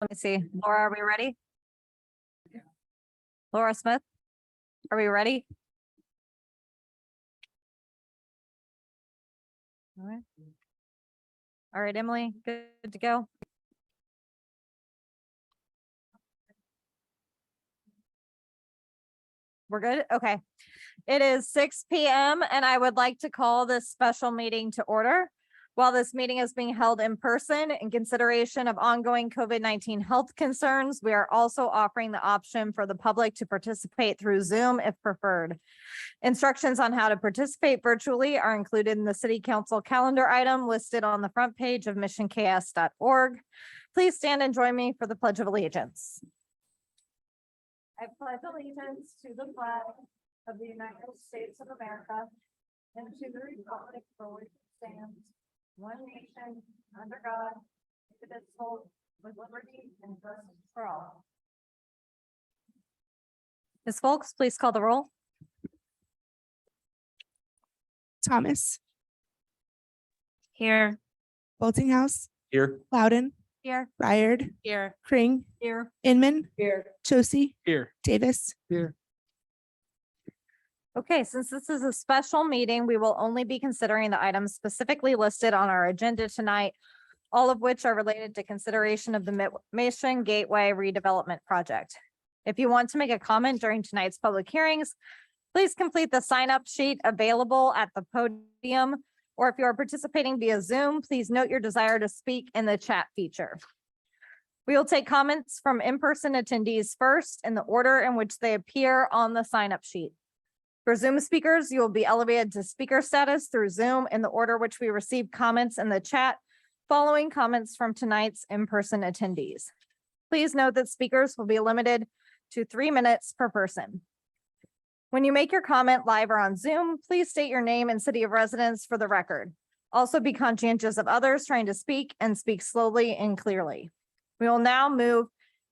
Let me see. Laura, are we ready? Laura Smith, are we ready? All right. All right, Emily, good to go. We're good? Okay. It is 6 p.m. and I would like to call this special meeting to order. While this meeting is being held in person in consideration of ongoing COVID-19 health concerns, we are also offering the option for the public to participate through Zoom if preferred. Instructions on how to participate virtually are included in the City Council calendar item listed on the front page of missionks.org. Please stand and join me for the Pledge of Allegiance. I pledge allegiance to the flag of the United States of America and to the republic for which it stands, one nation, under God, indivisible, with liberty and justice for all. Ms. Folks, please call the roll. Thomas, Here. Boltinghouse, Here. Loudon, Here. Ryard, Here. Kring, Here. Inman, Here. Josie, Here. Davis. Here. Okay, since this is a special meeting, we will only be considering the items specifically listed on our agenda tonight, all of which are related to consideration of the Mission Gateway redevelopment project. If you want to make a comment during tonight's public hearings, please complete the sign-up sheet available at the podium, or if you are participating via Zoom, please note your desire to speak in the chat feature. We will take comments from in-person attendees first in the order in which they appear on the sign-up sheet. For Zoom speakers, you will be elevated to speaker status through Zoom in the order which we receive comments in the chat following comments from tonight's in-person attendees. Please note that speakers will be limited to 3 minutes per person. When you make your comment live or on Zoom, please state your name and city of residence for the record. Also be conscientious of others trying to speak and speak slowly and clearly. We will now move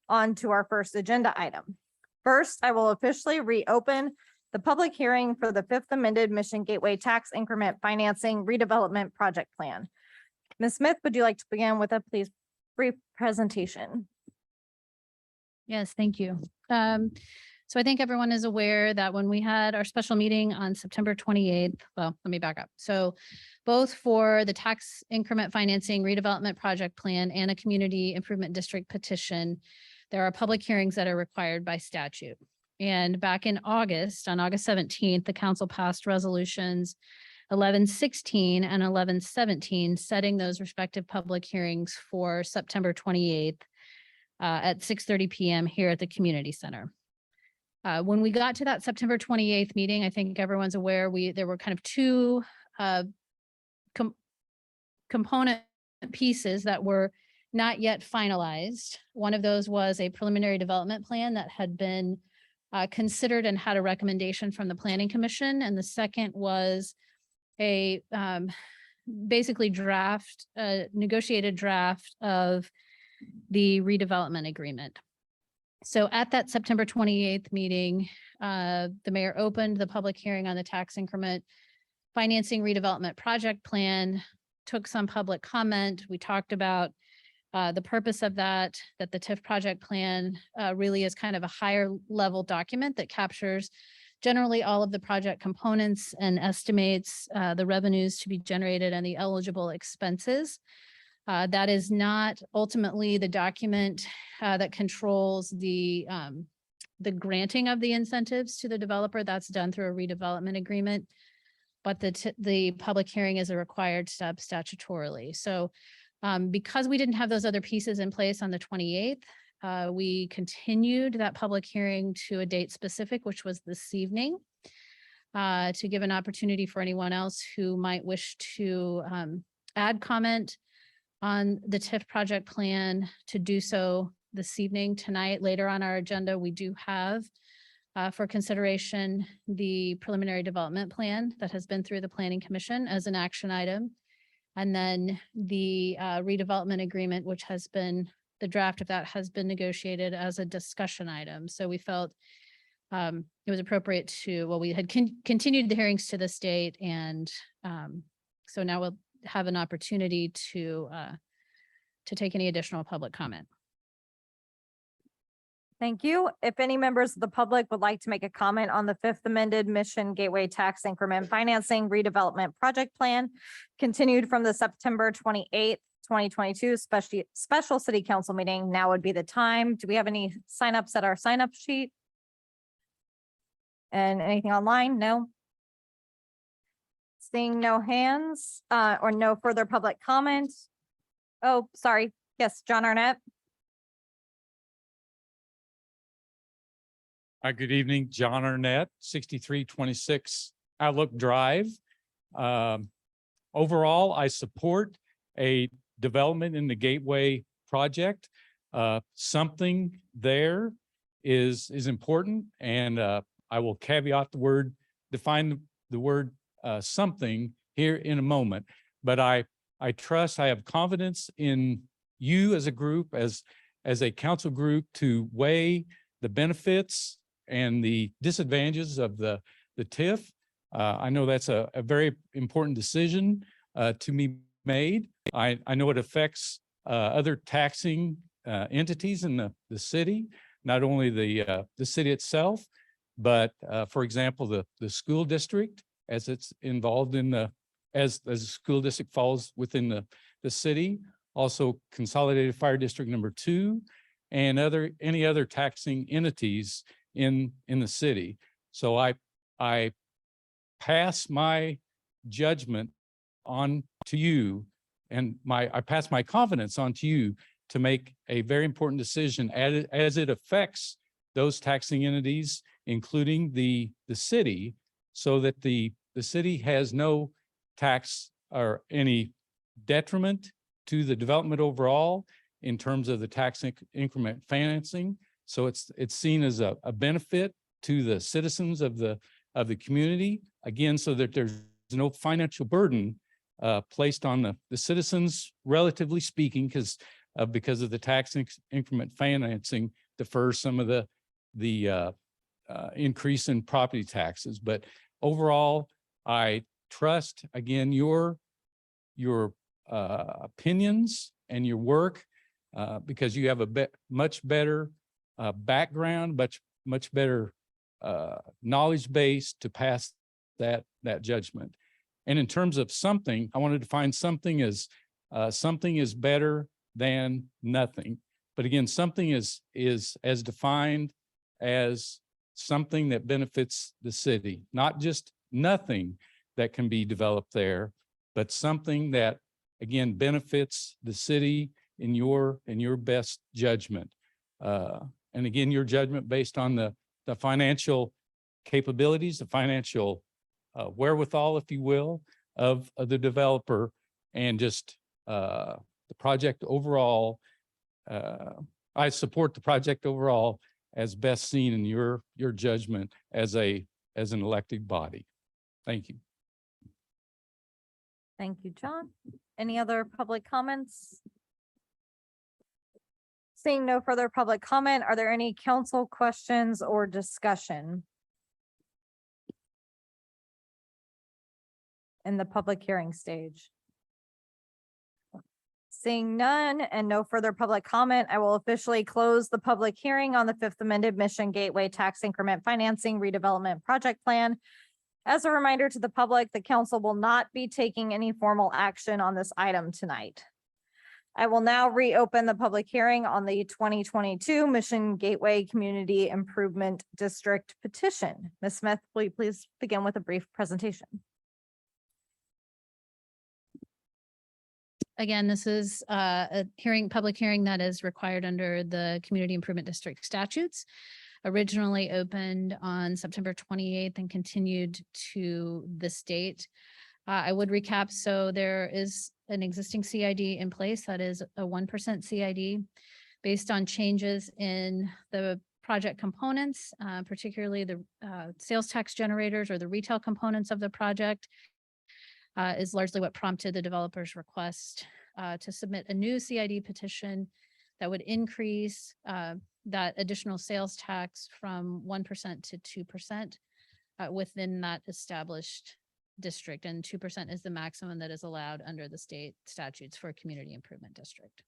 on to our first agenda item. First, I will officially reopen the public hearing for the 5th amended Mission Gateway Tax Increment Financing Redevelopment Project Plan. Ms. Smith, would you like to begin with a brief presentation? Yes, thank you. So I think everyone is aware that when we had our special meeting on September 28th, well, let me back up. So both for the tax increment financing redevelopment project plan and a community improvement district petition, there are public hearings that are required by statute. And back in August, on August 17th, the council passed resolutions 1116 and 1117, setting those respective public hearings for September 28th at 6:30 p.m. here at the community center. When we got to that September 28th meeting, I think everyone's aware, there were kind of two component pieces that were not yet finalized. One of those was a preliminary development plan that had been considered and had a recommendation from the Planning Commission. And the second was a basically negotiated draft of the redevelopment agreement. So at that September 28th meeting, the mayor opened the public hearing on the tax increment financing redevelopment project plan, took some public comment. We talked about the purpose of that the TIF project plan really is kind of a higher level document that captures generally all of the project components and estimates the revenues to be generated and the eligible expenses. That is not ultimately the document that controls the granting of the incentives to the developer. That's done through a redevelopment agreement, but the public hearing is a required step statutorily. So because we didn't have those other pieces in place on the 28th, we continued that public hearing to a date specific, which was this evening, to give an opportunity for anyone else who might wish to add comment on the TIF project plan to do so this evening. Tonight, later on our agenda, we do have for consideration the preliminary development plan that has been through the Planning Commission as an action item. And then the redevelopment agreement, which has been, the draft of that has been negotiated as a discussion item. So we felt it was appropriate to, well, we had continued the hearings to this date. And so now we'll have an opportunity to take any additional public comment. Thank you. If any members of the public would like to make a comment on the fifth amended Mission Gateway Tax Increment Financing Redevelopment Project Plan, continued from the September 28th, 2022 special city council meeting, now would be the time. Do we have any signups at our sign up sheet? And anything online? No. Seeing no hands, or no further public comments. Oh, sorry. Yes, John Arnett. Hi, good evening, John Arnett, 6326 Outlook Drive. Overall, I support a development in the Gateway project. Something there is important, and I will caveat the word, define the word something here in a moment. But I trust, I have confidence in you as a group, as a council group, to weigh the benefits and the disadvantages of the TIF. I know that's a very important decision to be made. I know it affects other taxing entities in the city, not only the city itself, but for example, the school district, as it's involved in as the school district falls within the city, also Consolidated Fire District number 2, and any other taxing entities in the city. So I pass my judgment on to you, and I pass my confidence on to you to make a very important decision as it affects those taxing entities, including the city, so that the city has no tax or any detriment to the development overall in terms of the tax increment financing. So it's seen as a benefit to the citizens of the community, again, so that there's no financial burden placed on the citizens, relatively speaking, because of the tax increment financing defers some of the increase in property taxes. But overall, I trust, again, your opinions and your work, because you have a much better background, much better knowledge base to pass that judgment. And in terms of something, I wanted to find something as something is better than nothing. But again, something is as defined as something that benefits the city, not just nothing that can be developed there, but something that, again, benefits the city in your best judgment. And again, your judgment based on the financial capabilities, the financial wherewithal, if you will, of the developer, and just the project overall. I support the project overall as best seen in your judgment as an elected body. Thank you. Thank you, John. Any other public comments? Seeing no further public comment, are there any council questions or discussion in the public hearing stage? Seeing none and no further public comment, I will officially close the public hearing on the fifth amended Mission Gateway Tax Increment Financing Redevelopment Project Plan. As a reminder to the public, the council will not be taking any formal action on this item tonight. I will now reopen the public hearing on the 2022 Mission Gateway Community Improvement District petition. Ms. Smith, will you please begin with a brief presentation? Again, this is a public hearing that is required under the Community Improvement District statutes. Originally opened on September 28th and continued to this date. I would recap. So there is an existing CID in place that is a 1% CID based on changes in the project components, particularly the sales tax generators or the retail components of the project, is largely what prompted the developer's request to submit a new CID petition that would increase that additional sales tax from 1% to 2% within that established district. And 2% is the maximum that is allowed under the state statutes for a community improvement district.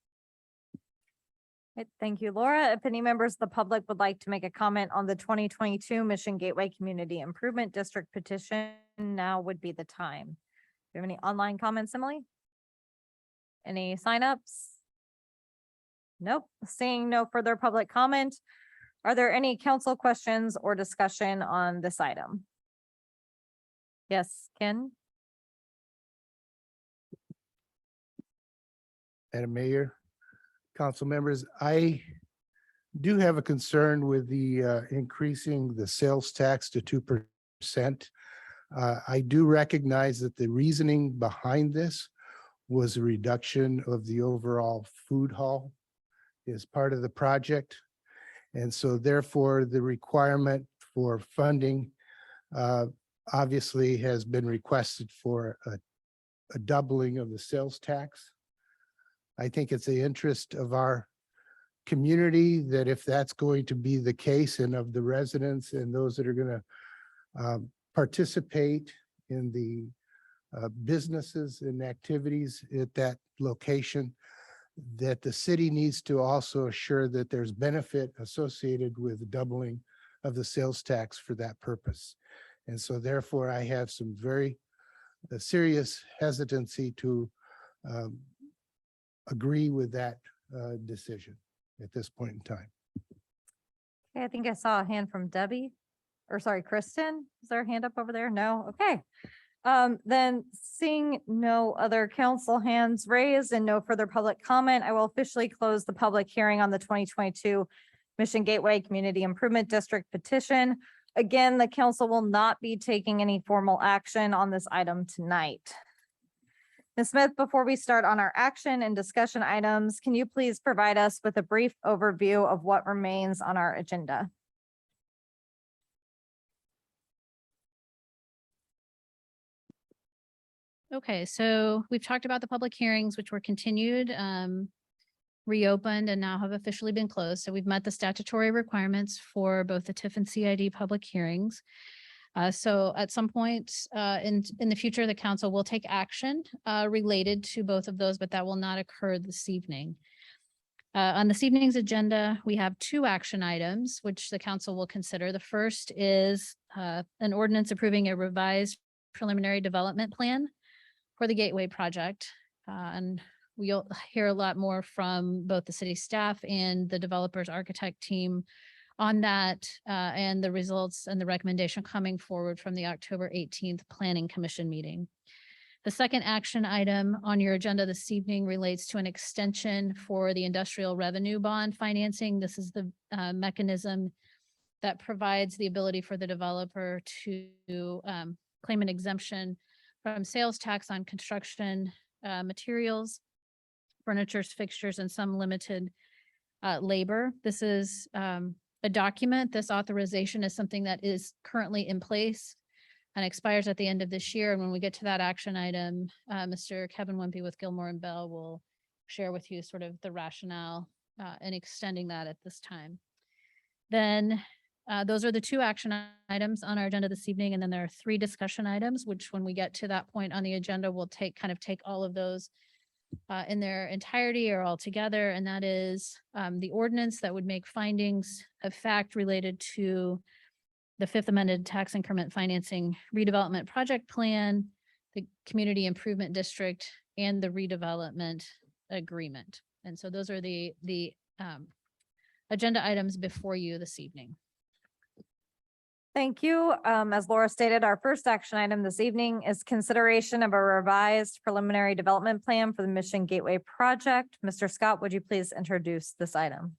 Thank you, Laura. If any members of the public would like to make a comment on the 2022 Mission Gateway Community Improvement District petition, now would be the time. Do you have any online comments, Emily? Any signups? Nope. Seeing no further public comment. Are there any council questions or discussion on this item? Yes, Ken? Madam Mayor, council members, I do have a concern with the increasing the sales tax to 2%. I do recognize that the reasoning behind this was a reduction of the overall food hall as part of the project. And so therefore, the requirement for funding obviously has been requested for a doubling of the sales tax. I think it's the interest of our community that if that's going to be the case and of the residents and those that are going to participate in the businesses and activities at that location, that the city needs to also assure that there's benefit associated with doubling of the sales tax for that purpose. And so therefore, I have some very serious hesitancy to agree with that decision at this point in time. Okay, I think I saw a hand from Debbie, or sorry, Kristen. Is there a hand up over there? No? Okay. Then seeing no other council hands raised and no further public comment, I will officially close the public hearing on the 2022 Mission Gateway Community Improvement District petition. Again, the council will not be taking any formal action on this item tonight. Ms. Smith, before we start on our action and discussion items, can you please provide us with a brief overview of what remains on our agenda? Okay, so we've talked about the public hearings, which were continued, reopened, and now have officially been closed. So we've met the statutory requirements for both the TIF and CID public hearings. So at some point in the future, the council will take action related to both of those, but that will not occur this evening. On this evening's agenda, we have two action items, which the council will consider. The first is an ordinance approving a revised preliminary development plan for the Gateway project. And we'll hear a lot more from both the city staff and the developer's architect team on that and the results and the recommendation coming forward from the October 18th Planning Commission meeting. The second action item on your agenda this evening relates to an extension for the industrial revenue bond financing. This is the mechanism that provides the ability for the developer to claim an exemption from sales tax on construction materials, furniture, fixtures, and some limited labor. This is a document. This authorization is something that is currently in place and expires at the end of this year. And when we get to that action item, Mr. Kevin Wimpy with Gilmore and Bell will share with you sort of the rationale in extending that at this time. Then those are the two action items on our agenda this evening. And then there are three discussion items, which when we get to that point on the agenda, we'll take all of those in their entirety or all together. And that is the ordinance that would make findings of fact related to the fifth amended tax increment financing redevelopment project plan, the community improvement district, and the redevelopment agreement. And so those are the agenda items before you this evening. Thank you. As Laura stated, our first action item this evening is consideration of a revised preliminary development plan for the Mission Gateway project. Mr. Scott, would you please introduce this item?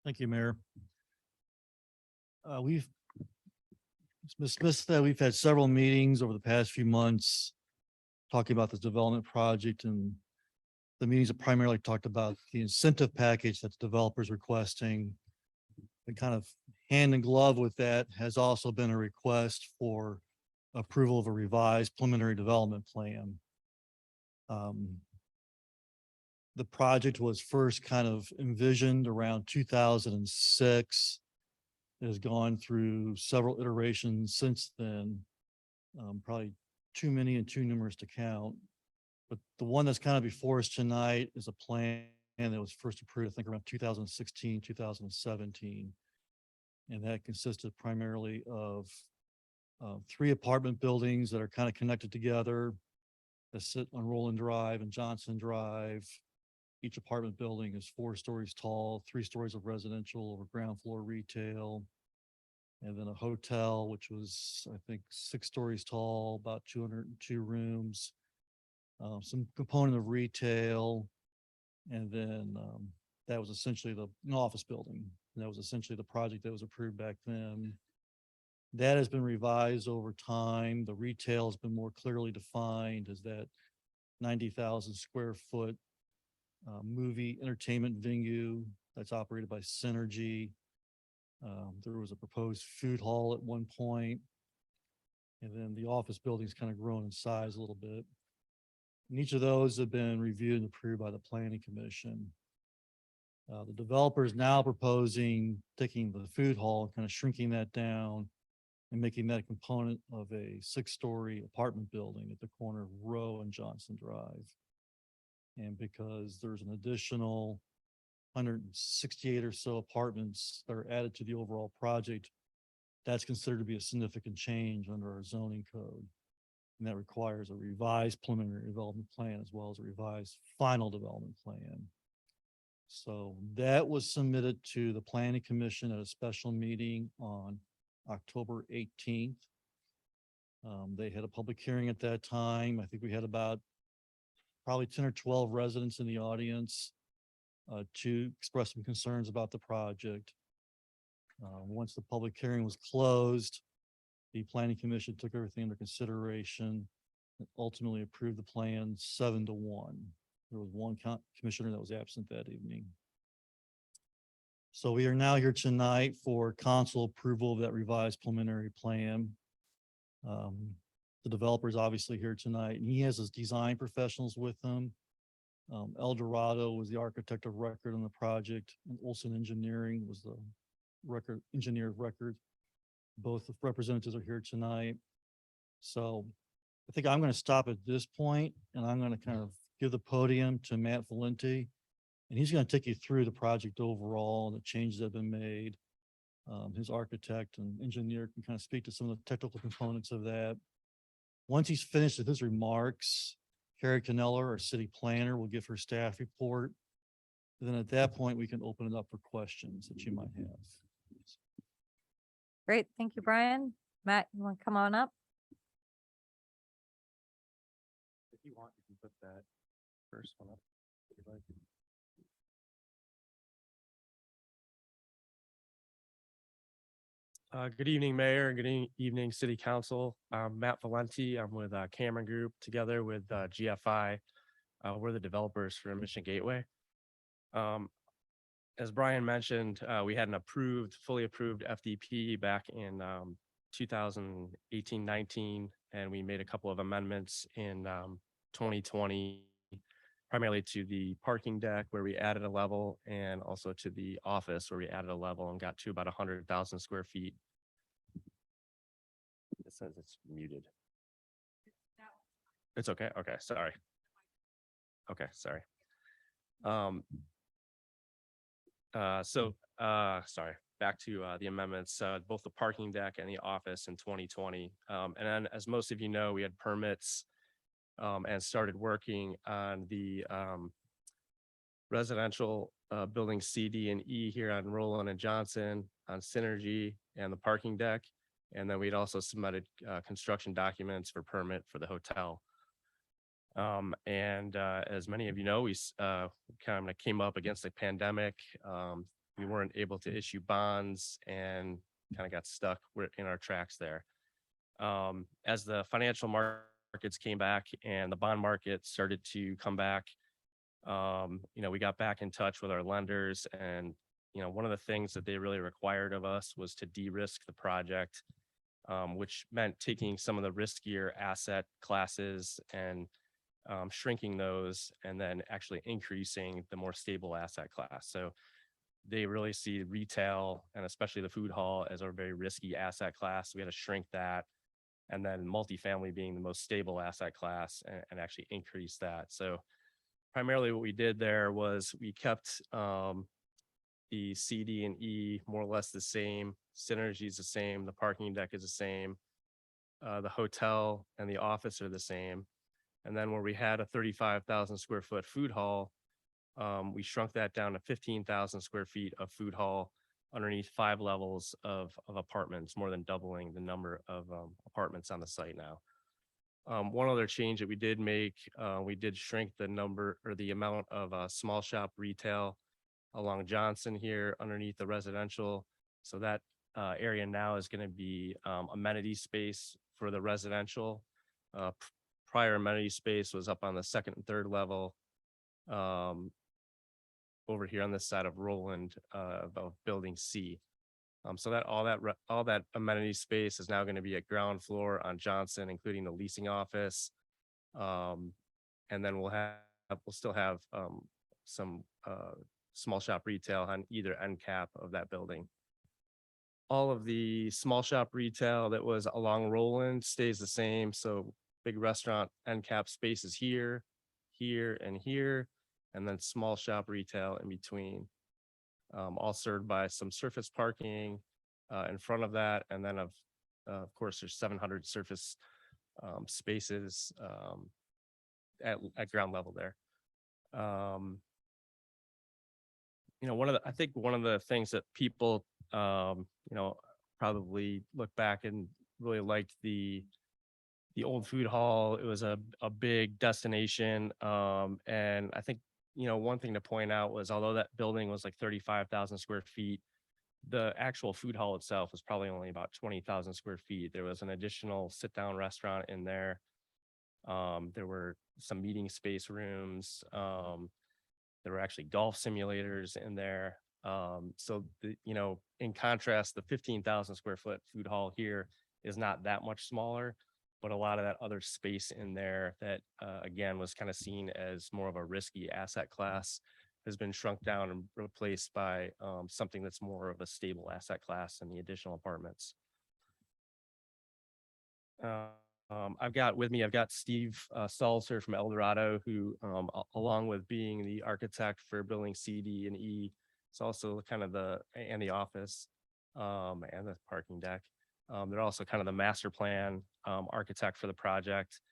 Thank you, Mayor. Ms. Smith said we've had several meetings over the past few months talking about this development project, and the meetings have primarily talked about the incentive package that the developer's requesting. And kind of hand in glove with that has also been a request for approval of a revised preliminary development plan. The project was first kind of envisioned around 2006. has gone through several iterations since then. Probably too many and too numerous to count. But the one that's kind of before us tonight is a plan that was first approved, I think around 2016, 2017. And that consisted primarily of 3 apartment buildings that are kind of connected together that sit on Roland Drive and Johnson Drive. Each apartment building is 4 stories tall, 3 stories of residential over ground floor retail. And then a hotel, which was, I think, 6 stories tall, about 202 rooms. Some component of retail. And then that was essentially an office building. And that was essentially the project that was approved back then. That has been revised over time. The retail has been more clearly defined as that 90,000 square foot movie entertainment venue that's operated by Synergy. There was a proposed food hall at one point. And then the office building's kind of grown in size a little bit. And each of those have been reviewed and approved by the Planning Commission. The developer is now proposing taking the food hall, kind of shrinking that down and making that a component of a 6-story apartment building at the corner of Row and Johnson Drive. And because there's an additional 168 or so apartments that are added to the overall project, that's considered to be a significant change under our zoning code. And that requires a revised preliminary development plan as well as a revised final development plan. So that was submitted to the Planning Commission at a special meeting on October 18th. They had a public hearing at that time. I think we had about probably 10 or 12 residents in the audience to express some concerns about the project. Once the public hearing was closed, the Planning Commission took everything under consideration and ultimately approved the plan 7-1. There was one commissioner that was absent that evening. So we are now here tonight for council approval of that revised preliminary plan. The developer is obviously here tonight, and he has his design professionals with him. El Dorado was the architect of record on the project, and Olson Engineering was the engineer of record. Both representatives are here tonight. So I think I'm going to stop at this point, and I'm going to kind of give the podium to Matt Valenti, and he's going to take you through the project overall and the changes that have been made. His architect and engineer can kind of speak to some of the technical components of that. Once he's finished with his remarks, Carrie Caneller, our city planner, will give her staff report. And then at that point, we can open it up for questions that you might have. Great. Thank you, Brian. Matt, you want to come on up? If you want, you can put that first one up. If you'd like. Good evening, Mayor, and good evening, City Council. I'm Matt Valenti. I'm with Cameron Group together with GFI. We're the developers for Mission Gateway. As Brian mentioned, we had an fully approved FDP back in 2018-19, and we made a couple of amendments in 2020, primarily to the parking deck where we added a level, and also to the office where we added a level and got to about 100,000 square feet. It says it's muted. It's okay. Okay, sorry. Okay, sorry. Sorry, back to the amendments, both the parking deck and the office in 2020. And then, as most of you know, we had permits and started working on the residential building C, D, and E here on Roland and Johnson, on Synergy, and the parking deck. And then we'd also submitted construction documents for permit for the hotel. As many of you know, we kind of came up against a pandemic. We weren't able to issue bonds and kind of got stuck in our tracks there. As the financial markets came back and the bond market started to come back, we got back in touch with our lenders, and one of the things that they really required of us was to de-risk the project, which meant taking some of the riskier asset classes and shrinking those, and then actually increasing the more stable asset class. So they really see retail and especially the food hall as a very risky asset class. We had to shrink that. And then multifamily being the most stable asset class and actually increase that. So primarily what we did there was we kept the C, D, and E more or less the same. Synergy is the same. The parking deck is the same. The hotel and the office are the same. And then where we had a 35,000 square foot food hall, we shrunk that down to 15,000 square feet of food hall underneath 5 levels of apartments, more than doubling the number of apartments on the site now. One other change that we did make, we did shrink the number or the amount of small shop retail along Johnson here underneath the residential. So that area now is going to be amenity space for the residential. Prior amenity space was up on the 2nd and 3rd level. Over here on this side of Roland of building C. So that all that amenity space is now going to be at ground floor on Johnson, including the leasing office. And then we'll still have some small shop retail on either end cap of that building. All of the small shop retail that was along Roland stays the same. So big restaurant end cap spaces here, here, and here. And then small shop retail in between, all served by some surface parking in front of that. And then of course, there's 700 surface spaces at ground level there. You know, I think one of the things that people, you know, probably look back and really liked the old food hall. It was a big destination. And I think, you know, one thing to point out was although that building was like 35,000 square feet, the actual food hall itself was probably only about 20,000 square feet. There was an additional sit down restaurant in there. There were some meeting space rooms. There were actually golf simulators in there. So, you know, in contrast, the 15,000 square foot food hall here is not that much smaller, but a lot of that other space in there that, again, was kind of seen as more of a risky asset class has been shrunk down and replaced by something that's more of a stable asset class in the additional apartments. I've got Steve Salzer from El Dorado, who, along with being the architect for building C, D, and E, is also kind of the office and the parking deck. They're also kind of the master plan architect for the project.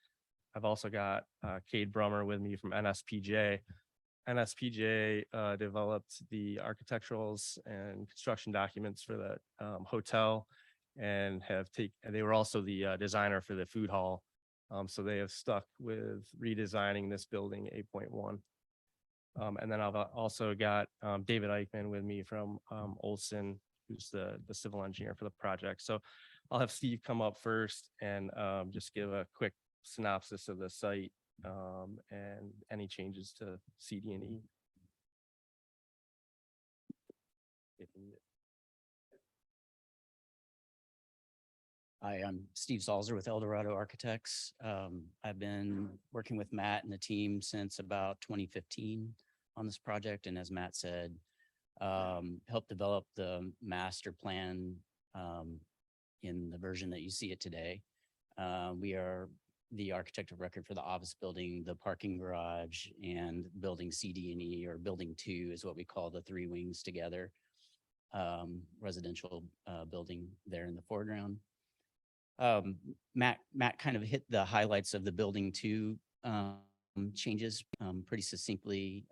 I've also got Cade Brummer with me from NSPJ. NSPJ developed the architecturals and construction documents for the hotel and they were also the designer for the food hall. So they have stuck with redesigning this building 8.1. And then I've also got David Eichmann with me from Olson, who's the civil engineer for the project. So I'll have Steve come up first and just give a quick synopsis of the site and any changes to CD and E. Hi, I'm Steve Salzer with El Dorado Architects. I've been working with Matt and the team since about 2015 on this project. And as Matt said, helped develop the master plan in the version that you see it today. We are the architect of record for the office building, the parking garage, and building C, D, and E, or building 2 is what we call the 3 wings together. Residential building there in the foreground. Matt kind of hit the highlights of the building 2 changes pretty succinctly.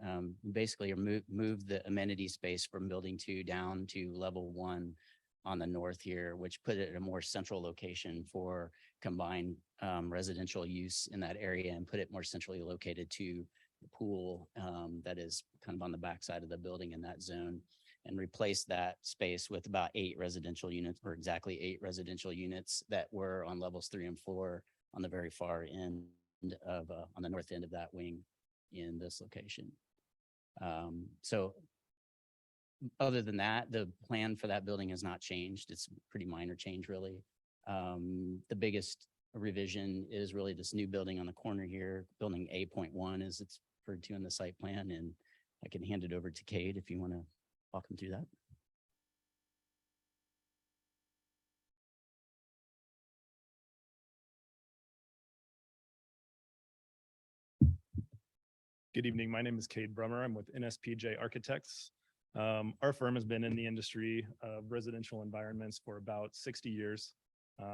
Basically moved the amenity space from building 2 down to level 1 on the north here, which put it at a more central location for combined residential use in that area and put it more centrally located to the pool that is kind of on the backside of the building in that zone, and replace that space with about 8 residential units, or exactly 8 residential units that were on levels 3 and 4 on the very far end of, on the north end of that wing in this location. So other than that, the plan for that building has not changed. It's a pretty minor change, really. The biggest revision is really this new building on the corner here, building A.1 as it's referred to in the site plan. And I can hand it over to Cade if you want to walk them through that. Good evening. My name is Cade Brummer. I'm with NSPJ Architects. Our firm has been in the industry of residential environments for about 60 years.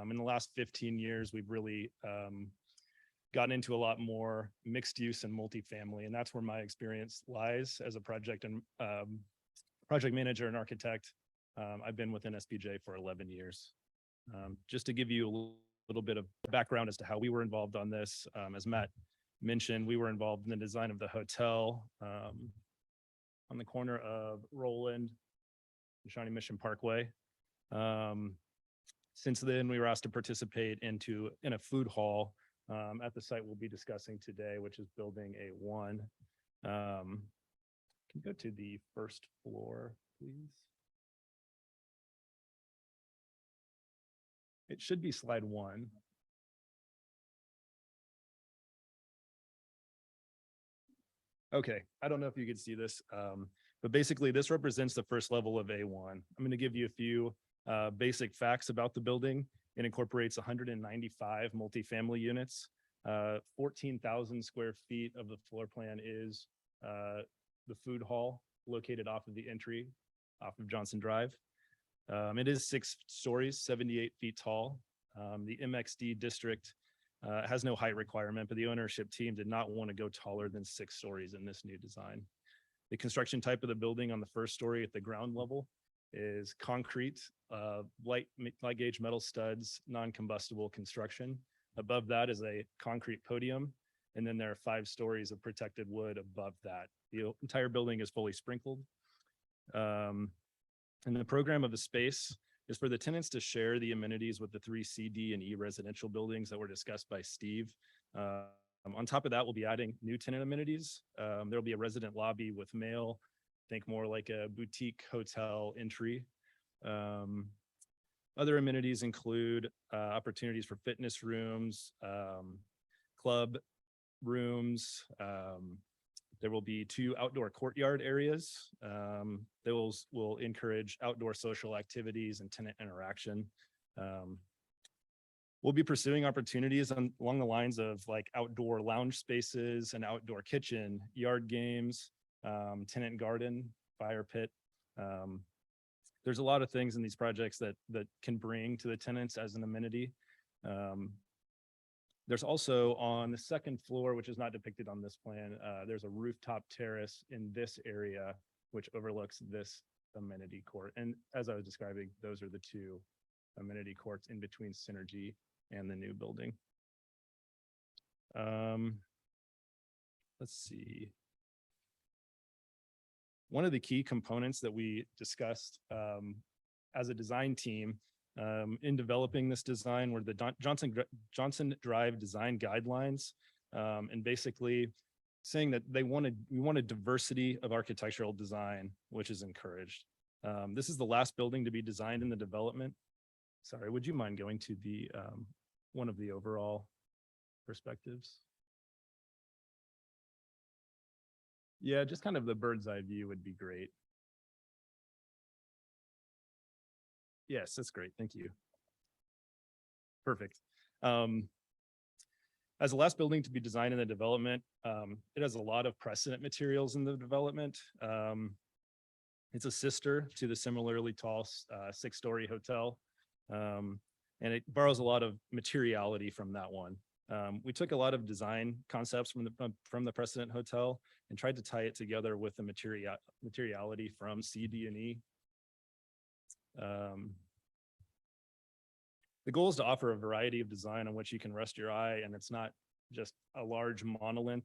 In the last 15 years, we've really gotten into a lot more mixed use and multifamily, and that's where my experience lies as a project manager and architect. I've been with NSPJ for 11 years. Just to give you a little bit of background as to how we were involved on this, as Matt mentioned, we were involved in the design of the hotel on the corner of Roland and Shawnee Mission Parkway. Since then, we were asked to participate in a food hall at the site we'll be discussing today, which is building A1. Can you go to the first floor, please? It should be slide 1. Okay, I don't know if you could see this, but basically this represents the first level of A1. I'm going to give you a few basic facts about the building. It incorporates 195 multifamily units. 14,000 square feet of the floor plan is the food hall located off of the entry off of Johnson Drive. It is 6 stories, 78 feet tall. The MXD district has no height requirement, but the ownership team did not want to go taller than 6 stories in this new design. The construction type of the building on the first story at the ground level is concrete, light gauge metal studs, non-combustible construction. Above that is a concrete podium, and then there are 5 stories of protected wood above that. The entire building is fully sprinkled. And the program of the space is for the tenants to share the amenities with the 3 C, D, and E residential buildings that were discussed by Steve. On top of that, we'll be adding new tenant amenities. There'll be a resident lobby with mail, think more like a boutique hotel entry. Other amenities include opportunities for fitness rooms, club rooms. There will be 2 outdoor courtyard areas. They will encourage outdoor social activities and tenant interaction. We'll be pursuing opportunities along the lines of like outdoor lounge spaces, an outdoor kitchen, yard games, tenant garden, fire pit. There's a lot of things in these projects that can bring to the tenants as an amenity. There's also on the second floor, which is not depicted on this plan, there's a rooftop terrace in this area, which overlooks this amenity court. And as I was describing, those are the 2 amenity courts in between Synergy and the new building. Let's see. One of the key components that we discussed as a design team in developing this design were the Johnson Drive design guidelines, and basically saying that we wanted diversity of architectural design, which is encouraged. This is the last building to be designed in the development. Sorry, would you mind going to the one of the overall perspectives? Yeah, just kind of the bird's eye view would be great. Yes, that's great. Thank you. Perfect. As the last building to be designed in the development, it has a lot of precedent materials in the development. It's a sister to the similarly tall 6-story hotel, and it borrows a lot of materiality from that one. We took a lot of design concepts from the precedent hotel and tried to tie it together with the materiality from C, D, and E. The goal is to offer a variety of design on which you can rest your eye, and it's not just a large monolith.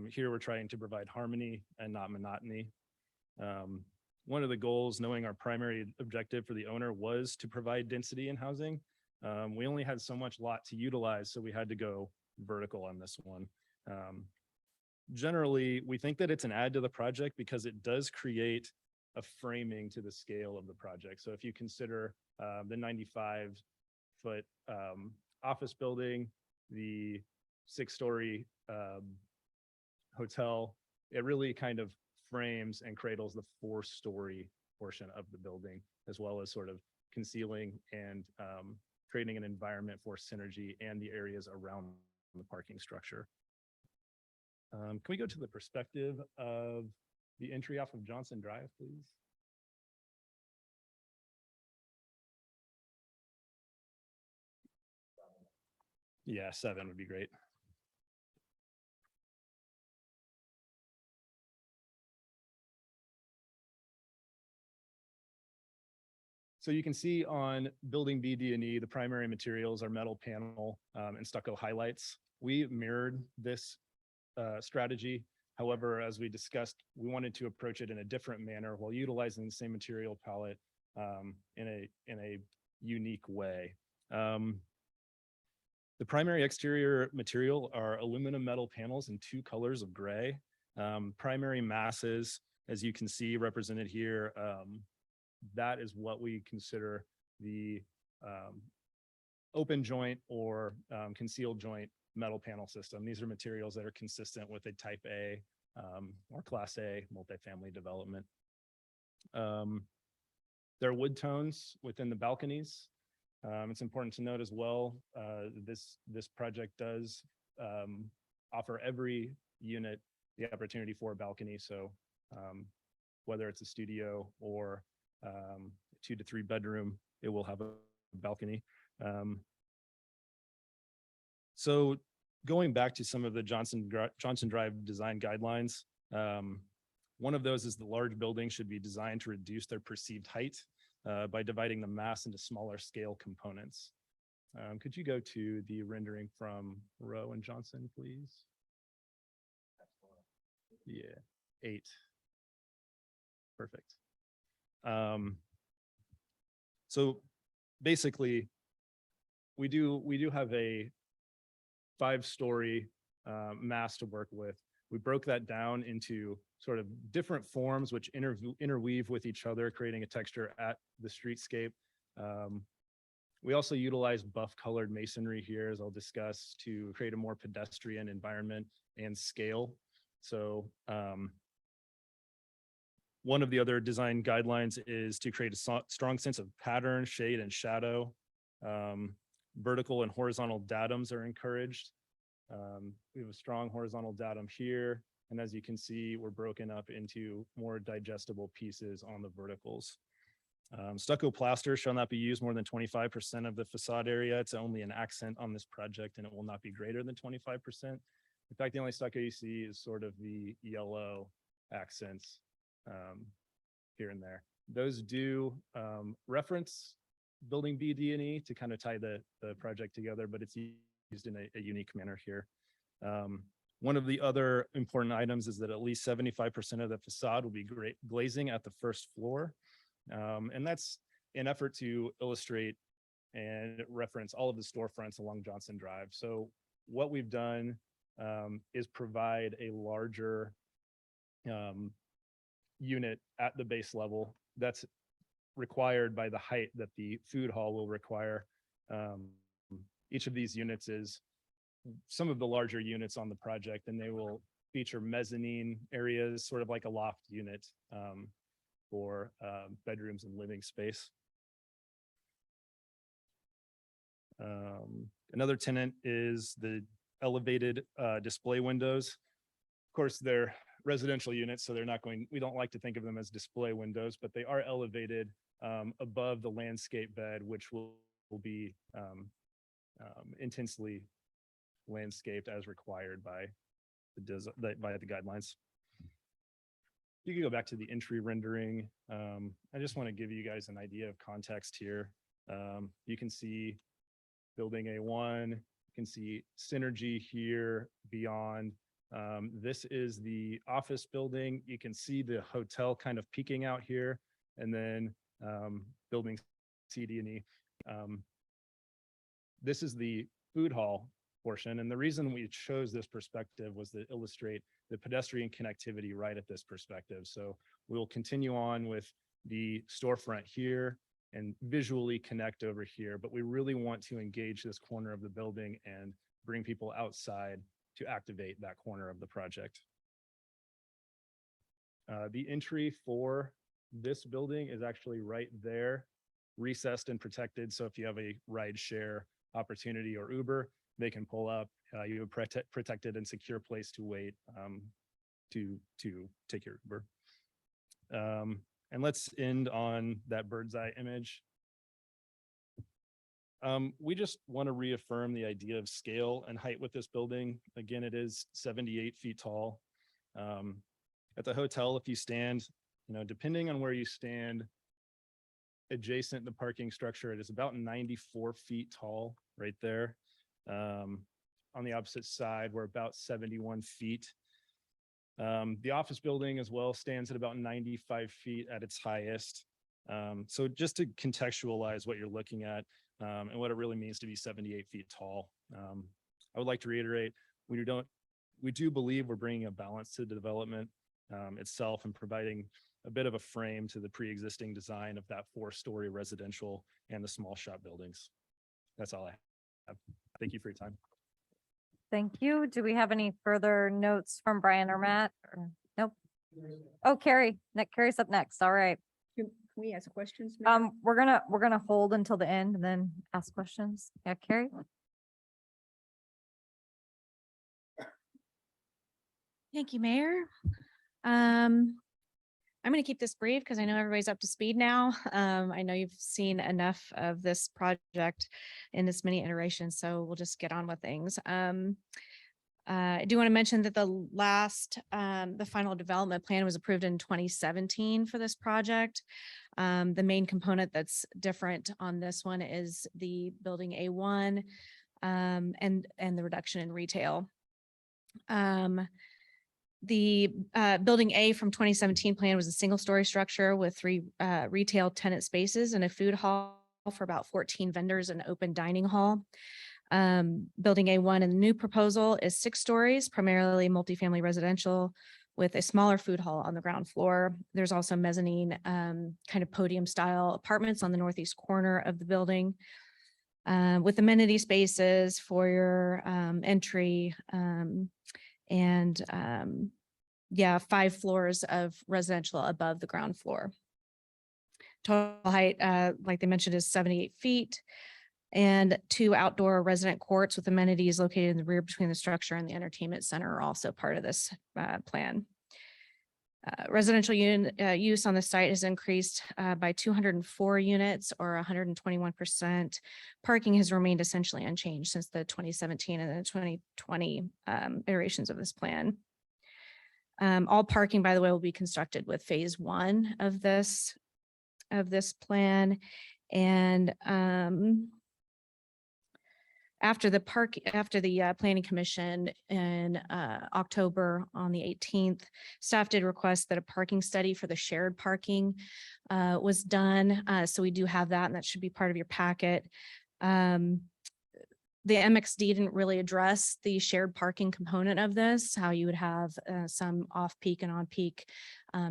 Here we're trying to provide harmony and not monotony. One of the goals, knowing our primary objective for the owner was to provide density in housing. We only had so much lot to utilize, so we had to go vertical on this one. Generally, we think that it's an add to the project because it does create a framing to the scale of the project. So if you consider the 95-foot office building, the 6-story hotel, it really kind of frames and cradles the 4-story portion of the building, as well as sort of concealing and creating an environment for synergy and the areas around the parking structure. Can we go to the perspective of the entry off of Johnson Drive, please? Yeah, 7 would be great. So you can see on building B, D, and E, the primary materials are metal panel and stucco highlights. We mirrored this strategy. However, as we discussed, we wanted to approach it in a different manner while utilizing the same material palette in a unique way. The primary exterior material are aluminum metal panels in 2 colors of gray. Primary masses, as you can see represented here, that is what we consider the open joint or concealed joint metal panel system. These are materials that are consistent with a type A or class A multifamily development. There are wood tones within the balconies. It's important to note as well, this project does offer every unit the opportunity for a balcony. So whether it's a studio or 2 to 3 bedroom, it will have a balcony. So going back to some of the Johnson Drive design guidelines, one of those is the large buildings should be designed to reduce their perceived height by dividing the mass into smaller scale components. Could you go to the rendering from Rowe and Johnson, please? Yeah, 8. Perfect. So basically, we do have a 5-story mass to work with. We broke that down into sort of different forms which interweave with each other, creating a texture at the streetscape. We also utilize buff colored masonry here, as I'll discuss, to create a more pedestrian environment and scale. So one of the other design guidelines is to create a strong sense of pattern, shade, and shadow. Vertical and horizontal datums are encouraged. We have a strong horizontal datum here. And as you can see, we're broken up into more digestible pieces on the verticals. Stucco plaster shall not be used more than 25% of the facade area. It's only an accent on this project, and it will not be greater than 25%. In fact, the only stucco you see is sort of the yellow accents here and there. Those do reference building B, D, and E to kind of tie the project together, but it's used in a unique manner here. One of the other important items is that at least 75% of the facade will be glazing at the first floor. And that's an effort to illustrate and reference all of the storefronts along Johnson Drive. So what we've done is provide a larger unit at the base level that's required by the height that the food hall will require. Each of these units is some of the larger units on the project, and they will feature mezzanine areas, sort of like a loft unit for bedrooms and living space. Another tenant is the elevated display windows. Of course, they're residential units, so we don't like to think of them as display windows, but they are elevated above the landscape bed, which will be intensely landscaped as required by the guidelines. You can go back to the entry rendering. I just want to give you guys an idea of context here. You can see building A1, you can see synergy here beyond. This is the office building. You can see the hotel kind of peeking out here, and then building C, D, and E. This is the food hall portion. And the reason we chose this perspective was to illustrate the pedestrian connectivity right at this perspective. So we'll continue on with the storefront here and visually connect over here, but we really want to engage this corner of the building and bring people outside to activate that corner of the project. The entry for this building is actually right there, recessed and protected. So if you have a ride share opportunity or Uber, they can pull up. You have a protected and secure place to wait to take your Uber. And let's end on that bird's eye image. We just want to reaffirm the idea of scale and height with this building. Again, it is 78 feet tall. At the hotel, if you stand, depending on where you stand, adjacent to the parking structure, it is about 94 feet tall right there. On the opposite side, we're about 71 feet. The office building as well stands at about 95 feet at its highest. So just to contextualize what you're looking at and what it really means to be 78 feet tall, I would like to reiterate, we do believe we're bringing a balance to the development itself and providing a bit of a frame to the pre-existing design of that 4-story residential and the small shop buildings. That's all I have. Thank you for your time. Thank you. Do we have any further notes from Brian or Matt? Nope. Oh, Carrie, Carrie's up next. All right. Can we ask questions? now? We're gonna hold until the end and then ask questions. Yeah, Carrie? Thank you, Mayor. I'm going to keep this brief because I know everybody's up to speed now. I know you've seen enough of this project in this many iterations, so we'll just get on with things. I do want to mention that the final development plan was approved in 2017 for this project. The main component that's different on this one is the building A1 and the reduction in retail. The building A from 2017 plan was a single-story structure with 3 retail tenant spaces and a food hall for about 14 vendors and open dining hall. Building A1 in the new proposal is 6 stories, primarily multifamily residential with a smaller food hall on the ground floor. There's also mezzanine kind of podium style apartments on the northeast corner of the building with amenity spaces for your entry and 5 floors of residential above the ground floor. Total height, like they mentioned, is 78 feet and 2 outdoor resident courts with amenities located in the rear between the structure and the entertainment center are also part of this plan. Residential use on the site has increased by 204 units or 121%. Parking has remained essentially unchanged since the 2017 and the 2020 iterations of this plan. All parking, by the way, will be constructed with phase 1 of this plan. And after the planning commission in October on the 18th, staff did request that a parking study for the shared parking was done. So we do have that, and that should be part of your packet. The MXD didn't really address the shared parking component of this, how you would have some off-peak and on-peak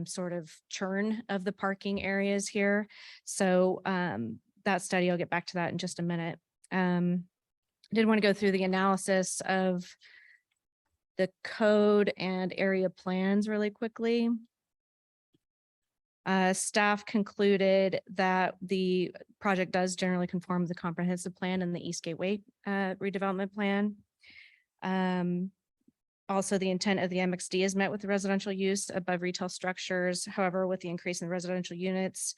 sort of churn of the parking areas here. So that study, I'll get back to that in just a minute. Did want to go through the analysis of the code and area plans really quickly. Staff concluded that the project does generally conform to the comprehensive plan and the East Gateway redevelopment plan. Also, the intent of the MXD is met with the residential use above retail structures. However, with the increase in residential units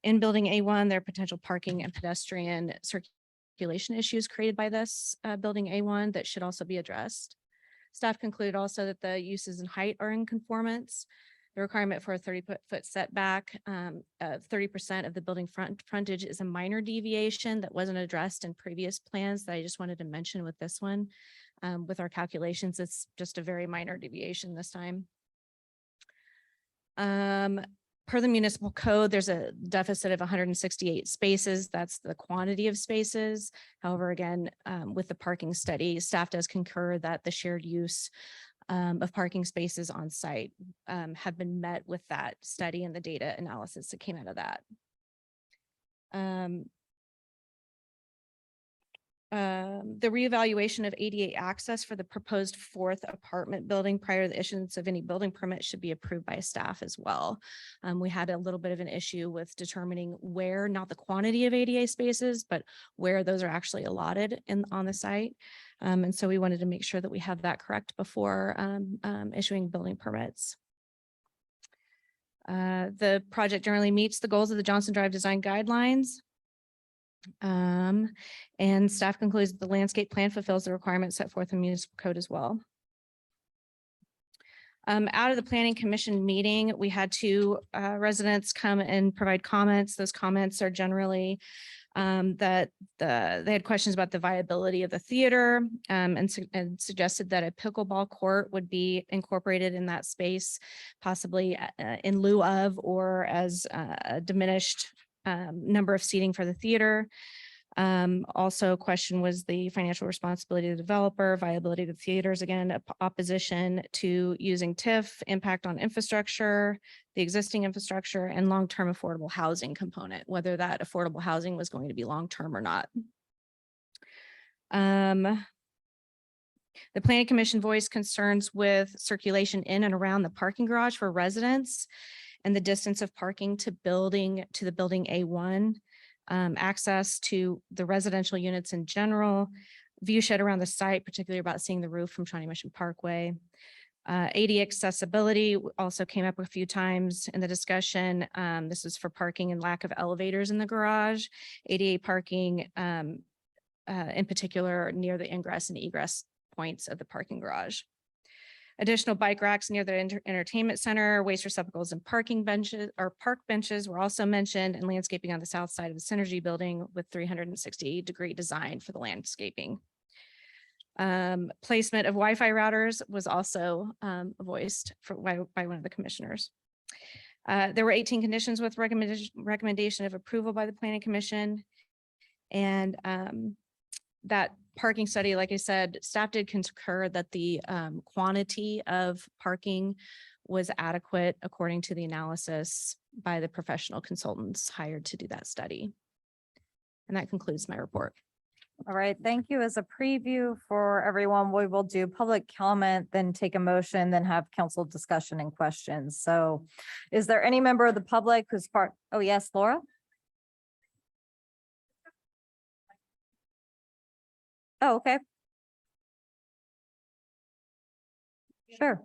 in building A1, there are potential parking and pedestrian circulation issues created by this building A1 that should also be addressed. Staff concluded also that the uses and height are in conformance. The requirement for a 30-foot setback of 30% of the building frontage is a minor deviation that wasn't addressed in previous plans that I just wanted to mention with this one. With our calculations, it's just a very minor deviation this time. Per the municipal code, there's a deficit of 168 spaces. That's the quantity of spaces. However, again, with the parking study, staff does concur that the shared use of parking spaces on site have been met with that study and the data analysis that came out of that. the reevaluation of ADA access for the proposed fourth apartment building prior to the issuance of any building permit should be approved by staff as well. We had a little bit of an issue with determining where, not the quantity of ADA spaces, but where those are actually allotted on the site. And so we wanted to make sure that we have that correct before issuing building permits. The project generally meets the goals of the Johnson Drive Design Guidelines. And staff concludes that the landscape plan fulfills the requirements set forth in municipal code as well. Out of the planning commission meeting, we had two residents come and provide comments. Those comments are generally they had questions about the viability of the theater and suggested that a pickleball court would be incorporated in that space, possibly in lieu of or as a diminished number of seating for the theater. Also a question was the financial responsibility of the developer, viability of the theaters, again, opposition to using TIF, impact on infrastructure, the existing infrastructure, and long-term affordable housing component, whether that affordable housing was going to be long-term or not. The planning commission voiced concerns with circulation in and around the parking garage for residents and the distance of parking to the building A1, access to the residential units in general, view shed around the site, particularly about seeing the roof from Shawnee Mission Parkway. ADA accessibility also came up a few times in the discussion. This is for parking and lack of elevators in the garage, ADA parking, in particular near the ingress and egress points of the parking garage. Additional bike racks near the entertainment center, waste receptacles and parking benches or park benches were also mentioned, and landscaping on the south side of the Synergy building with 360-degree design for the landscaping. Placement of Wi-Fi routers was also voiced by one of the commissioners. There were 18 conditions with recommendation of approval by the planning commission. And that parking study, like I said, staff did concur that the quantity of parking was adequate according to the analysis by the professional consultants hired to do that study. And that concludes my report. All right, thank you. As a preview for everyone, we will do public comment, then take a motion, then have council discussion and questions. So is there any member of the public who's part? Oh, yes, Laura? Oh, okay. Sure.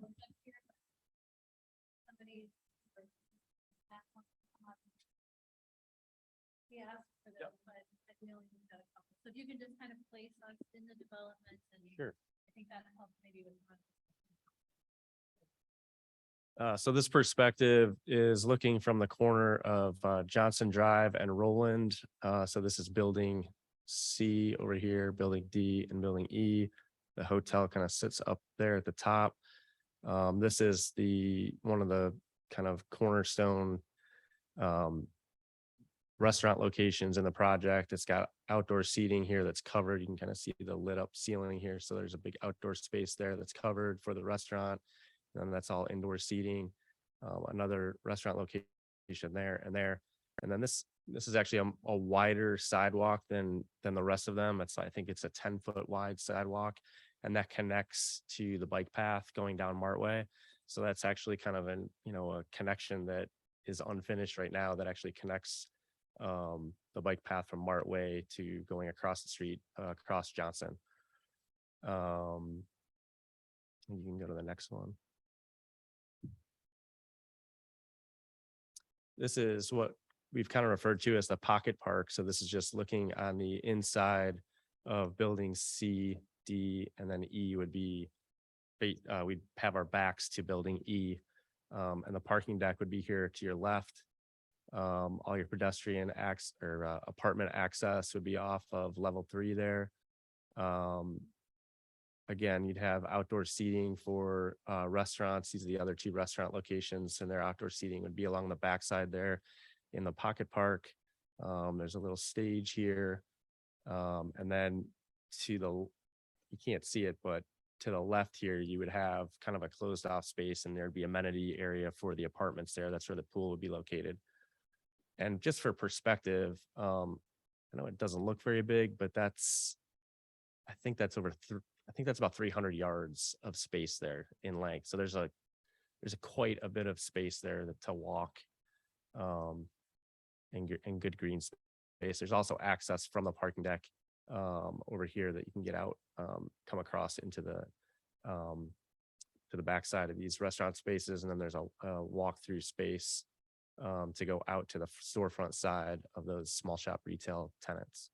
So if you can just kind of place us in the development and Sure. I think that helps maybe with. So this perspective is looking from the corner of Johnson Drive and Roland. So this is building C over here, building D and building E. The hotel kind of sits up there at the top. This is one of the kind of cornerstone restaurant locations in the project. It's got outdoor seating here that's covered. You can kind of see the lit up ceiling here. So there's a big outdoor space there that's covered for the restaurant. And that's all indoor seating. Another restaurant location there and there. And then this is actually a wider sidewalk than the rest of them. I think it's a 10-foot wide sidewalk, and that connects to the bike path going down Martway. So that's actually kind of a connection that is unfinished right now that actually connects the bike path from Martway to going across the street, across Johnson. You can go to the next one. This is what we've kind of referred to as the pocket park. So this is just looking on the inside of building C, D, and then E would be, we'd have our backs to building E. And the parking deck would be here to your left. All your pedestrian apartment access would be off of level 3 there. Again, you'd have outdoor seating for restaurants. These are the other 2 restaurant locations, and their outdoor seating would be along the backside there in the pocket park. There's a little stage here. And then you can't see it, but to the left here, you would have kind of a closed off space, and there'd be amenity area for the apartments there. That's where the pool would be located. And just for perspective, I know it doesn't look very big, but that's I think that's I think that's about 300 yards of space there in length. So there's quite a bit of space there to walk. And good green space. There's also access from the parking deck over here that you can get out, come across into the to the backside of these restaurant spaces, and then there's a walk-through space to go out to the storefront side of those small shop retail tenants.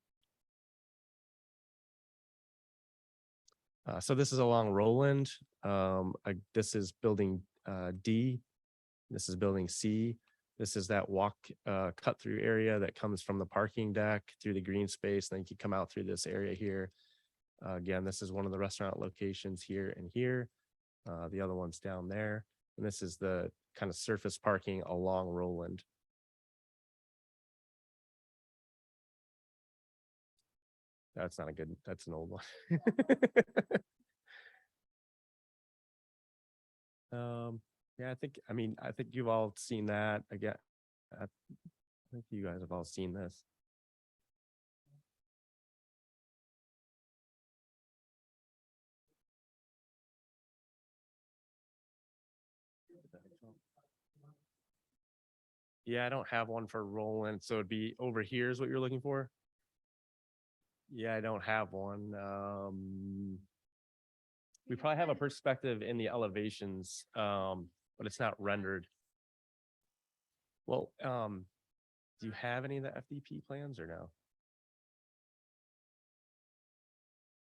So this is along Roland. This is building D. This is building C. This is that walk cut through area that comes from the parking deck through the green space. Then you can come out through this area here. Again, this is one of the restaurant locations here and here. The other one's down there. And this is the kind of surface parking along Roland. That's not a good, that's an old one. Yeah, I think you've all seen that again. I think you guys have all seen this. Yeah, I don't have one for Roland, so it'd be over here is what you're looking for. Yeah, I don't have one. We probably have a perspective in the elevations, but it's not rendered. Well, do you have any of the FDP plans or no?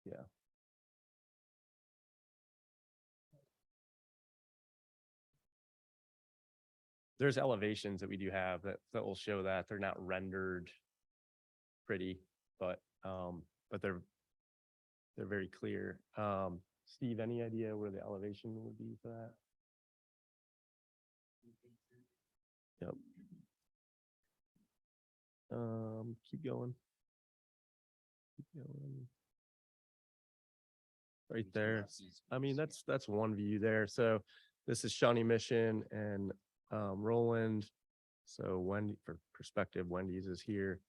Yeah. There's elevations that we do have that will show that they're not rendered pretty, but they're very clear. Steve, any idea where the elevation would be for that? Yep. Keep going. Keep going. Right there. I mean, that's one view there. So this is Shawnee Mission and Roland. So Wendy, for perspective, Wendy's is here.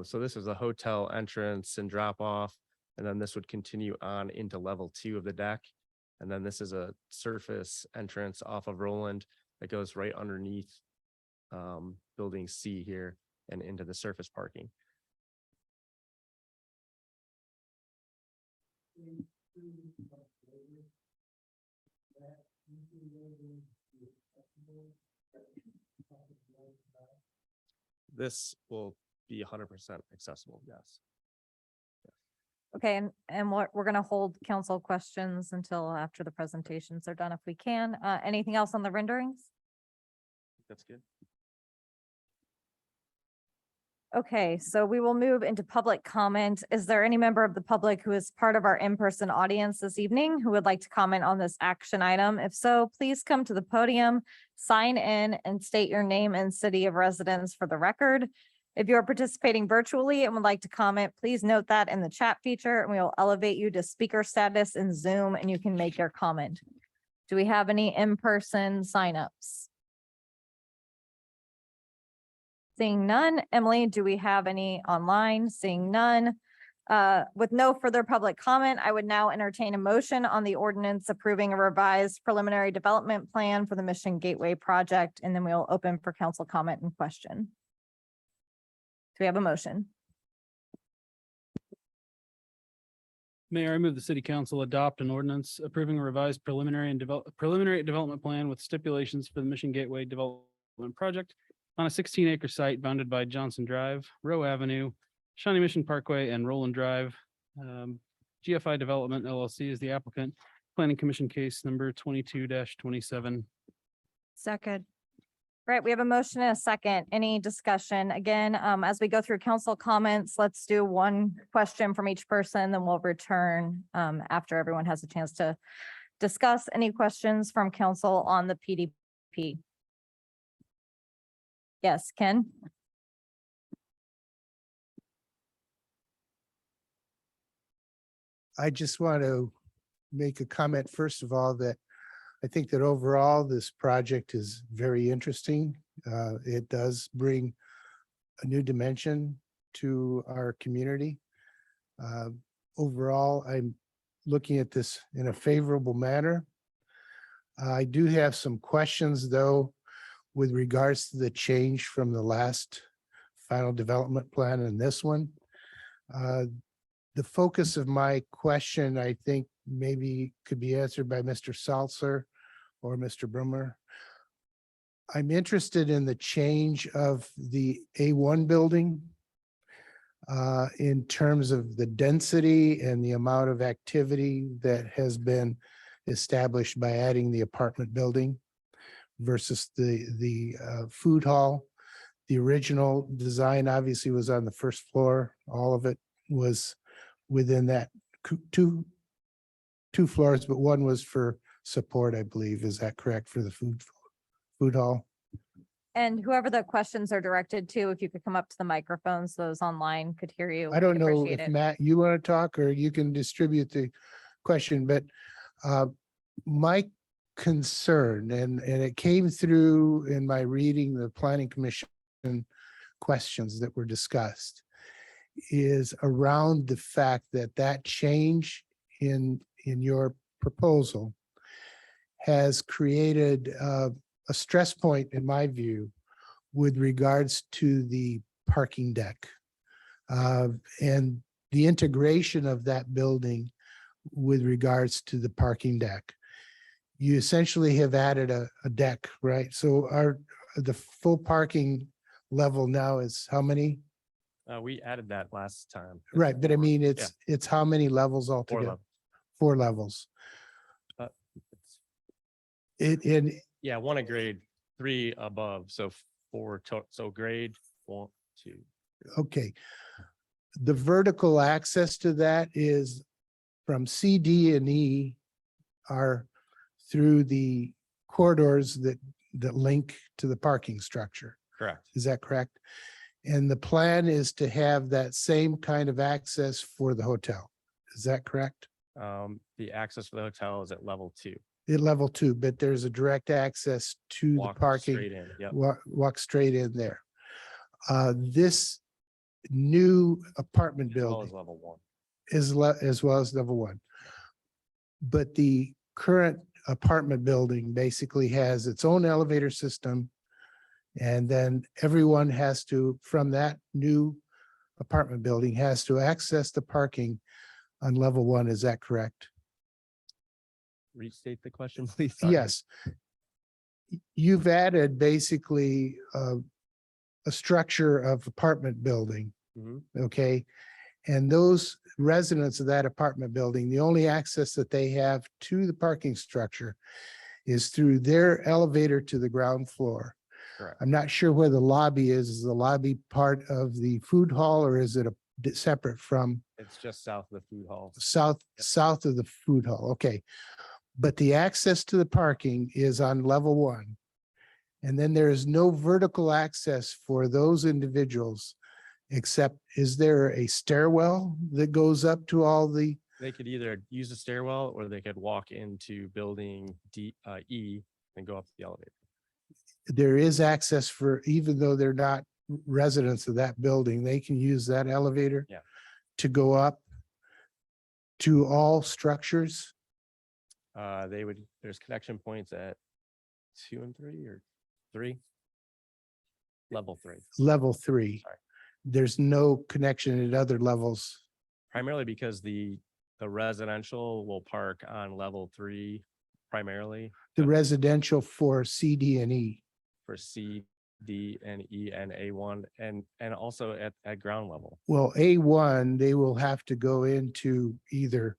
So this is a hotel entrance and drop off. And then this would continue on into level 2 of the deck. And then this is a surface entrance off of Roland that goes right underneath building C here and into the surface parking. This will be 100% accessible, yes. Okay, and what we're gonna hold council questions until after the presentations are done if we can. Anything else on the renderings? That's good. Okay, so we will move into public comment. Is there any member of the public who is part of our in-person audience this evening who would like to comment on this action item? If so, please come to the podium, sign in, and state your name and city of residence for the record. If you are participating virtually and would like to comment, please note that in the chat feature, and we will elevate you to speaker status in Zoom, and you can make your comment. Do we have any in-person signups? Seeing none. Emily, do we have any online? Seeing none. With no further public comment, I would now entertain a motion on the ordinance approving a revised preliminary development plan for the Mission Gateway project, and then we'll open for council comment and question. Do we have a motion? Mayor, I move the city council adopt an ordinance approving a revised preliminary development plan with stipulations for the Mission Gateway Development Project on a 16-acre site bounded by Johnson Drive, Rowe Avenue, Shawnee Mission Parkway, and Roland Drive. GFI Development LLC is the applicant. Planning Commission case number 22-27. Second. Right, we have a motion and a second. Any discussion? Again, as we go through council comments, let's do one question from each person, then we'll return after everyone has a chance to discuss. Any questions from council on the PDP? Yes, Ken? I just want to make a comment, first of all, that I think that overall this project is very interesting. It does bring a new dimension to our community. overall, I'm looking at this in a favorable manner. I do have some questions, though, with regards to the change from the last final development plan and this one. The focus of my question, I think, maybe could be answered by Mr. Salzer or Mr. Brummer. I'm interested in the change of the A1 building in terms of the density and the amount of activity that has been established by adding the apartment building versus the food hall. The original design obviously was on the first floor. All of it was within that two floors, but one was for support, I believe. Is that correct, for the food hall? And whoever the questions are directed to, if you could come up to the microphones, those online could hear you. I don't we'd know appreciate if it. Matt, you want to talk, or you can distribute the question, but my concern, and it came through in my reading the planning commission questions that were discussed, is around the fact that that change in your proposal has created a stress point, in my view, with regards to the parking deck. And the integration of that building with regards to the parking deck. You essentially have added a deck, right? So the full parking level now is how many? We added that last time. It's Right, but I four. mean, Yeah, it's how many levels 4 altogether? levels. 4 levels. It's- And Yeah, one a grade, 3 above, so 4, so grade 1, 2. okay. The vertical access to that is from C, D, and E are through the corridors that link to the parking structure. Correct. Is that correct? And the plan is to have that same kind of access for the hotel. Is that correct? The access for the hotel is at level 2. At level 2, but there's a direct access to the Walk parking. straight in. Yep. Walk straight in there. This new apartment As well as building level 1. as well as level 1. But the current apartment building basically has its own elevator system. And then everyone has to, from that new apartment building, has to access the parking on level 1. Is that correct? Restate the question, please. Sorry. Yes. You've added basically a structure of apartment building, Mhm. okay? And those residents of that apartment building, the only access that they have to the parking structure is through their elevator to the ground floor. Correct. I'm not sure where the lobby is. Is the lobby part of the food hall, or is it separate from It's just south of the food hall. south of the food hall? Okay. But the access to the parking is on level 1. And then there is no vertical access for those individuals, except, is there a stairwell that goes up to all the, They could either use the stairwell or they could walk into building E and go up the elevator. there is access for, even though they're not residents of that building, they can use that elevator Yeah. to go up to all structures? There's connection points at 2 and 3 or 3. Level 3, Level 3. Sorry. There's no connection at other levels. primarily because the residential will park on level 3 primarily The residential for C, D, and E. for C, D, and E, and A1, and also at ground level. Well, A1, they will have to go into either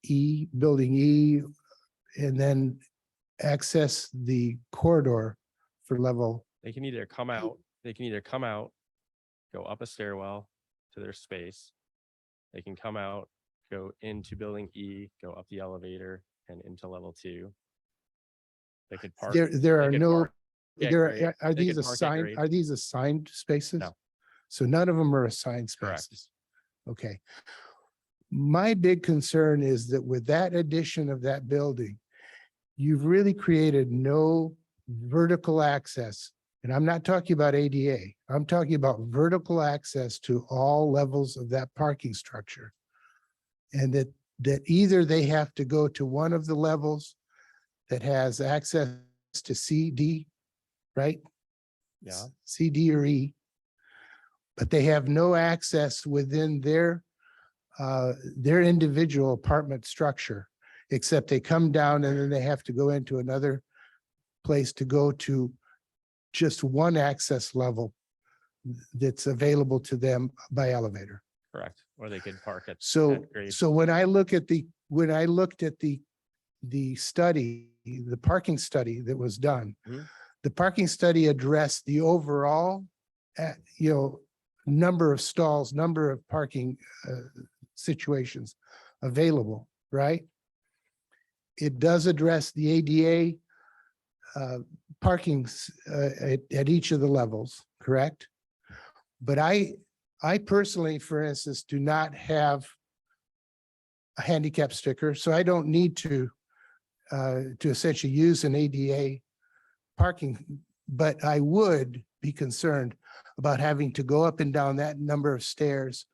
E, building E, and then access the corridor for level. They can either come out, go up a stairwell to their space. They can come out, go into building E, go up the elevator and into level 2. They could park. There they are could no, park at grade. are They these could park at assigned, grade. are these assigned spaces? No. So none of them are assigned Correct. spaces. Okay. My big concern is that with that addition of that building, you've really created no vertical access. And I'm not talking about ADA. I'm talking about vertical access to all levels of that parking structure. And that either they have to go to one of the levels that has access to C, D, right? Yeah. C, D, or E. But they have no access within their individual apartment structure, except they come down and then they have to go into another place to go to just one access level that's available to them by elevator. Correct. Or they could park at. So, at grade. so when I looked at the study, the parking study that was done, Mhm. the parking study addressed the overall, number of stalls, number of parking situations available, right? It does address the ADA parkings at each of the levels, correct? But I personally, for instance, do not have a handicap sticker, so I don't need to essentially use an ADA parking, but I would be concerned about having to go up and down that number of stairs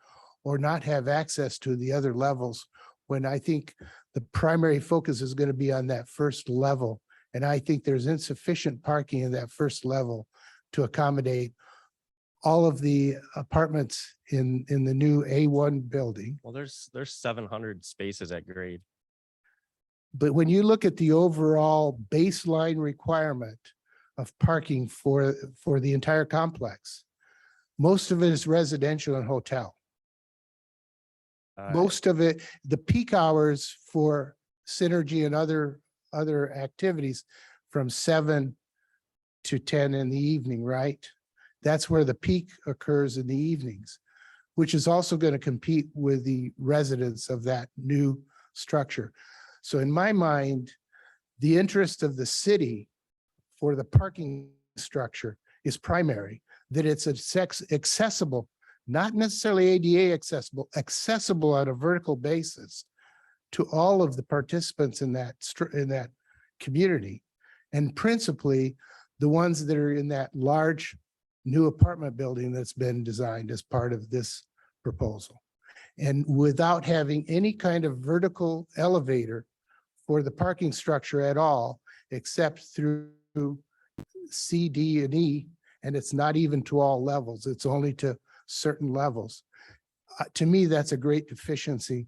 or not have access to the other levels when I think the primary focus is going to be on that first level. And I think there's insufficient parking in that first level to accommodate all of the apartments in the new A1 building. Well, there's 700 spaces at grade. But when you look at the overall baseline requirement of parking for the entire complex, most of it is residential and hotel. Most of it, the peak hours for Synergy and other activities from 7 to 10 in the evening, right? That's where the peak occurs in the evenings, which is also going to compete with the residents of that new structure. So in my mind, the interest of the city for the parking structure is primary, that it's accessible, not necessarily ADA accessible on a vertical basis to all of the participants in that community. And principally the ones that are in that large new apartment building that's been designed as part of this proposal. And without having any kind of vertical elevator for the parking structure at all, except through C, D, and E, and it's not even to all levels, it's only to certain levels. To me, that's a great deficiency.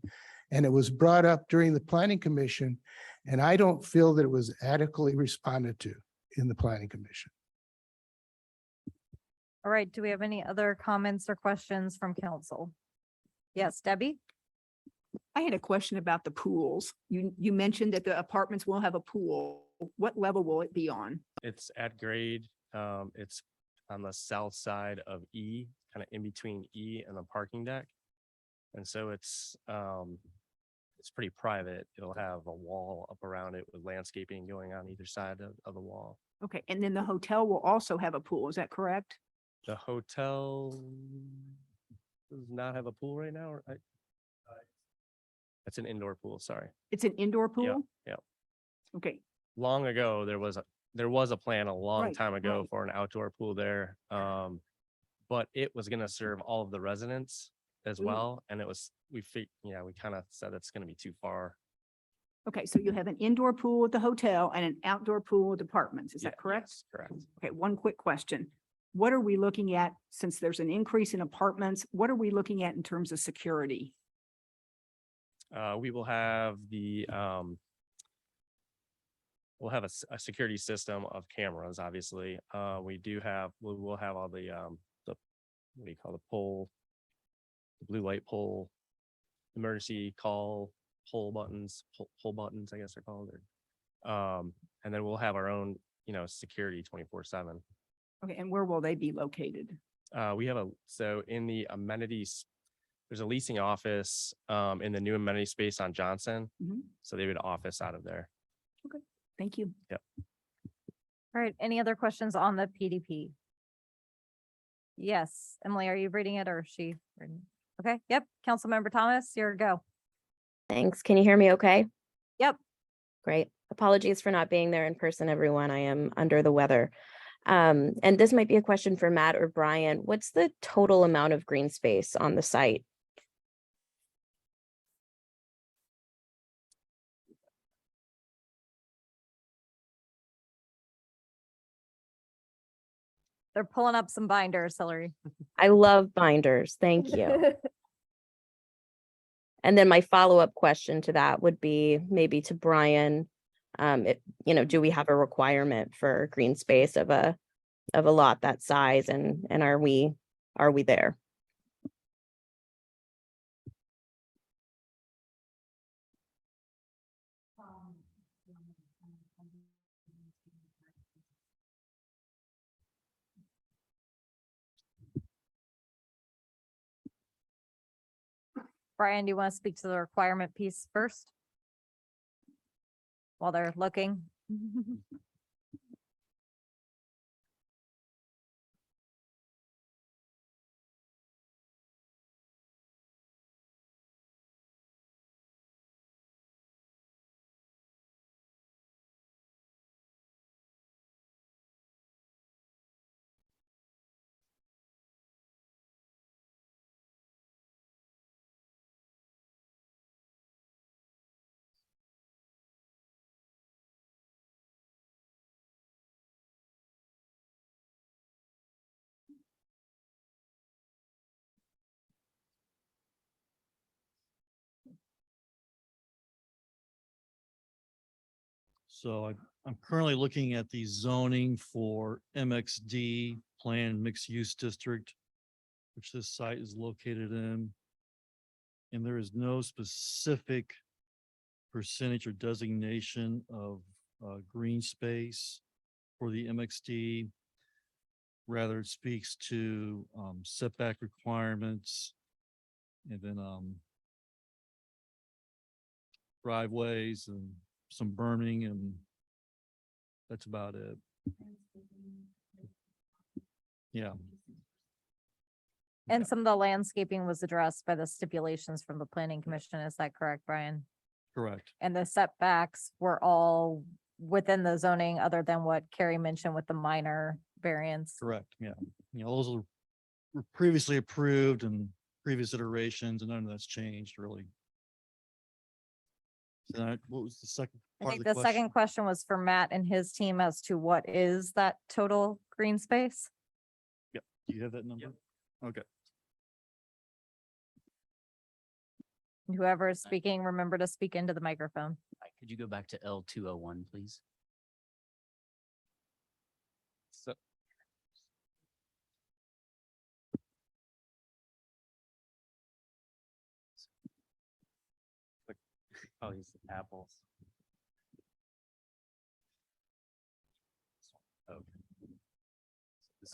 And it was brought up during the Planning Commission, and I don't feel that it was adequately responded to in the Planning Commission. All right, do we have any other comments or questions from council? Yes, Debbie? I had a question about the pools. You mentioned that the apartments will have a pool. What level will it be on? It's at grade. It's on the south side of E, kind of in between E and the parking deck. And so it's pretty private. It'll have a wall up around it with landscaping going on either side of the wall. Okay, and then the hotel will also have a pool, is that correct? The hotel does not have a pool right now, or it's an indoor pool, sorry. It's an indoor pool? Yeah. Okay, Long ago, there was a plan a long Right, time ago right. for an outdoor pool there. But it was gonna serve all of the residents as Ooh. well. And we kind of said it's gonna be too far. okay, so you have an indoor pool at the hotel and an outdoor pool at apartments, is Yeah, that correct? yes, correct. Okay, one quick question. What are we looking at, since there's an increase in apartments, what are we looking at in terms of security? We will have we'll have a security system of cameras, obviously. We will have all the what do you call the pole, the blue light pole, emergency call, pull buttons, I guess they're called. And then we'll have our own, security 24/7. Okay, and where will they be located? So in the amenities, there's a leasing office in the new amenity space on Johnson. Mhm. So they would office out of there. Thank you. All right, any other questions on the PDP? Yes, Emily, are you reading it or is she reading? Okay, yep, Councilmember Thomas, your go. Thanks. Can you hear me okay? Yep. Great. Apologies for not being there in person, everyone. I am under the weather. And this might be a question for Matt or Brian. What's the total amount of green space on the site? They're pulling up some binders, Hillary. I love binders. Thank you. And then my follow-up question to that would be maybe to Brian. Do we have a requirement for green space of a lot that size, and are we there? Brian, do you want to speak to the requirement piece first? While they're looking. So I'm currently looking at the zoning for MXD Planned Mixed Use District, which this site is located in. And there is no specific percentage or designation of green space for the MXD. Rather, it speaks to setback requirements and then driveways and some burning, and that's about it. Yeah, And some of the landscaping was addressed by the stipulations from the planning commission. Is that correct, Brian? correct. And the setbacks were all within the zoning other than what Carrie mentioned with the minor variance. Correct, yeah. Those were previously approved and previous iterations, and none of that's changed really. So what was the second I part of think the the second question was for Matt and his team as to what is that total green space? Yep. Do you have that number? Okay. Whoever is speaking, remember to speak into the microphone. Could you go back to L201, please? So I'll use the apples.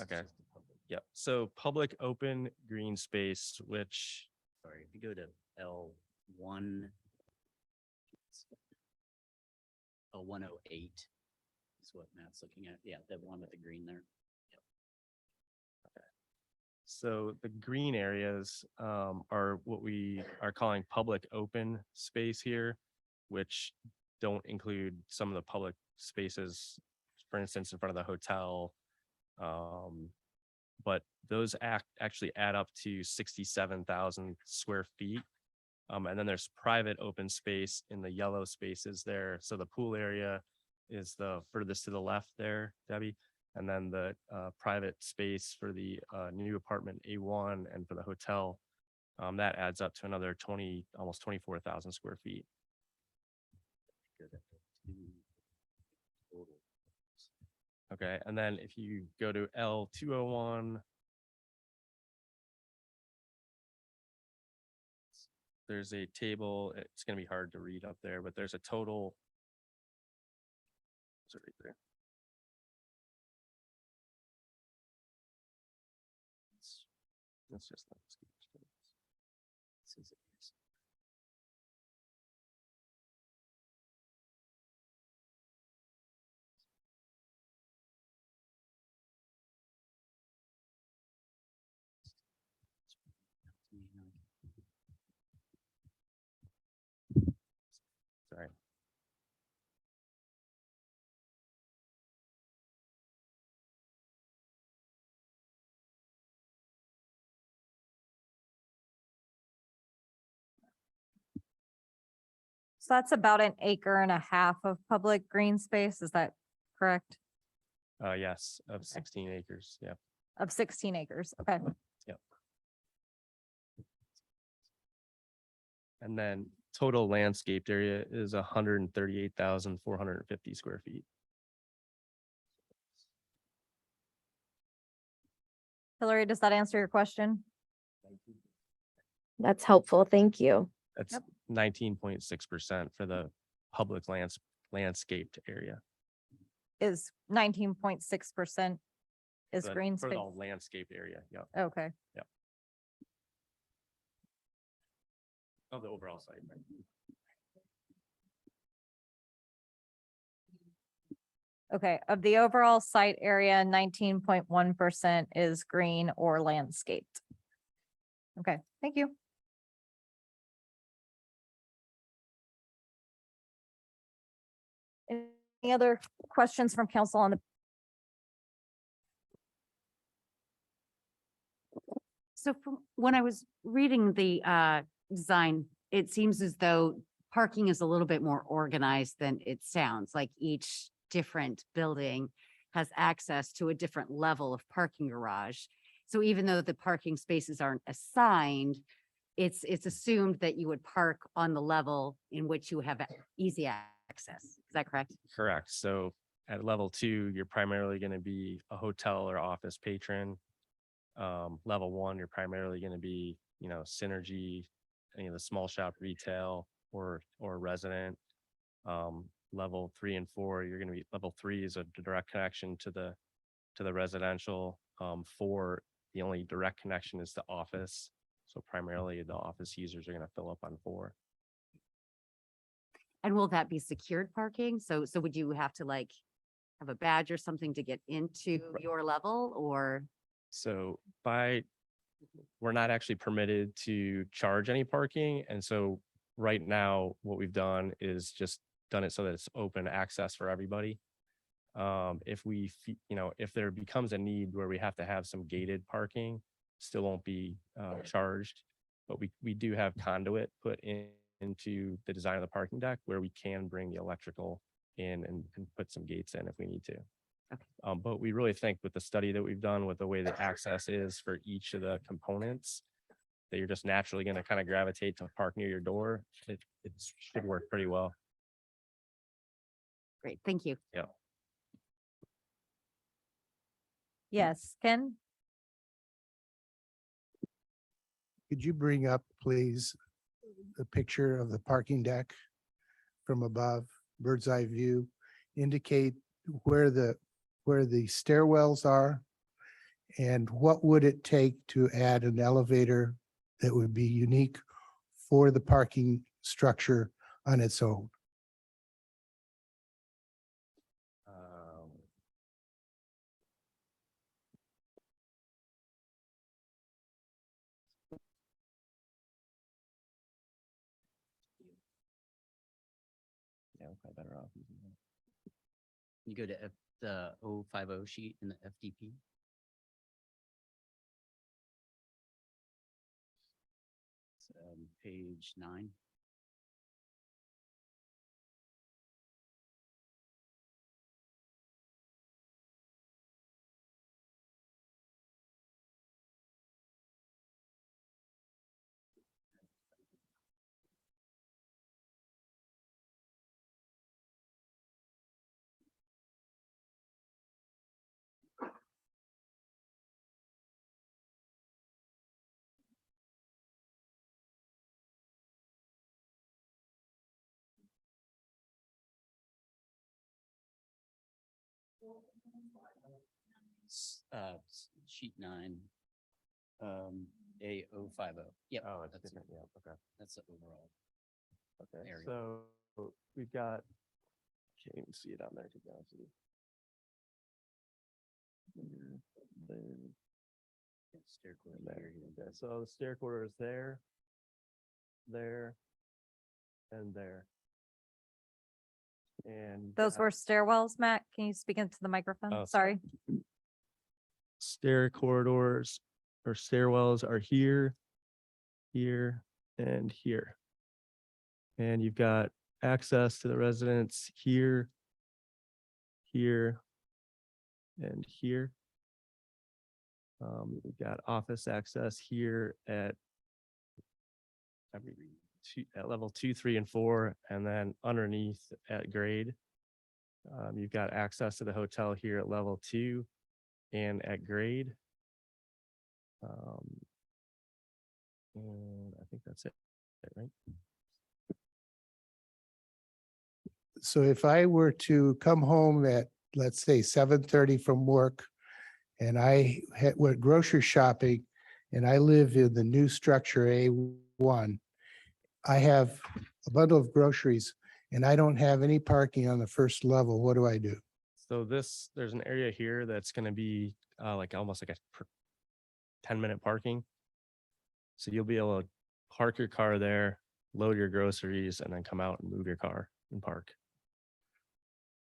Okay. Yep. So public open green space, which Sorry, if you go to L1. L108 is what Matt's looking at. Yeah, that one with the green there. so the green areas are what we are calling public open space here, which don't include some of the public spaces, for instance, in front of the hotel. But those actually add up to 67,000 square feet. And then there's private open space in the yellow spaces there. So the pool area is the furthest to the left there, Debbie. And then the private space for the new apartment A1 and for the hotel, that adds up to another almost 24,000 square feet. Okay, and then if you go to L201, there's a table. It's going to be hard to read up there, but there's a total. It's right there. Let's just. Sorry. So that's about an acre and a half of public green space. Is that correct? Yes, of 16 acres. Yeah. of 16 acres. Okay. And then total landscaped area is 138,450 square feet. Hillary, does that answer your question? That's helpful. Thank you. That's Yep. 19.6% for the public landscaped area. Is 19.6% is the- green For space? the landscaped area, yeah, Okay. of the overall site. Right? Okay, of the overall site area, 19.1% is green or landscaped. Okay, thank you. Any other questions from council on the, So from when I was reading the design, it seems as though parking is a little bit more organized than it sounds, like each different building has access to a different level of parking garage. So even though the parking spaces aren't assigned, it's assumed that you would park on the level in which you have easy access. Is that correct? Correct. So at level 2, you're primarily going to be a hotel or office patron. Level 1, you're primarily going to be, Synergy, any of the small shop retail or resident. Level 3 and 4, you're going to be, level 3 is a direct connection to the residential. 4, the only direct connection is the office. So primarily the office users are going to fill up on 4. And will that be secured parking? So would you have to like have a badge or something to get into your level or? So we're not actually permitted to charge any parking. And so right now, what we've done is just done it so that it's open access for everybody. If there becomes a need where we have to have some gated parking, still won't be charged. But we do have conduit put into the design of the parking deck where we can bring the electrical in and put some gates in if we need to. But we really think with the study that we've done with the way the access is for each of the components, that you're just naturally going to kind of gravitate to park near your door. It should work pretty well. Great, thank you. Yeah. yes, Ken? Could you bring up, please, the picture of the parking deck from above, bird's eye view? Indicate where the stairwells are and what would it take to add an elevator that would be unique for the parking structure on its own? Yeah, we're probably better off using that. You go to the 050 sheet in the FDP. It's, page 9. Sheet 9. A050. Yep. Oh, it's that's different. Yeah. Okay. That's the overall. Okay. Area. So we've got, can't even see it on there to be honest with you. Stair There, corridor there. here. Okay, so the stair corridor is there, and there. And Those were stairwells, Matt. Can you speak into the microphone? Oh, Sorry. stair corridors or stairwells are here, here, and here. And you've got access to the residence here, here, and here. We've got office access here at at level 2, 3, and 4, and then underneath at grade. You've got access to the hotel here at level 2 and at grade. And I think that's it, right? So if I were to come home at, let's say, 7:30 from work, and I went grocery shopping, and I live in the new structure A1, I have a bundle of groceries, and I don't have any parking on the first level. What do I do? So there's an area here that's gonna be like almost like a 10-minute parking. So you'll be able to park your car there, load your groceries, and then come out and move your car and park.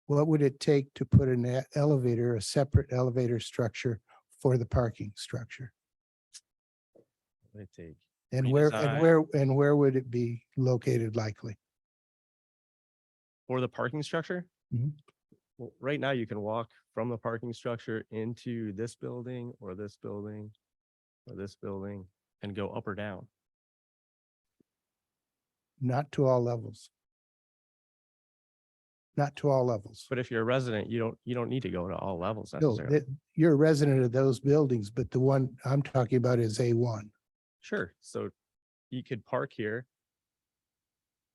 What would it take to put an elevator, a separate elevator structure for the parking structure? What would it take? And Redesign. where would it be located likely? For the parking structure? Mhm. Well, right now you can walk from the parking structure into this building or this building or this building and go up or down. Not to all levels. Not to all levels. But if you're a resident, you don't need to go to all levels No, necessarily. you're a resident of those buildings, but the one I'm talking about is A1. Sure. So you could park here,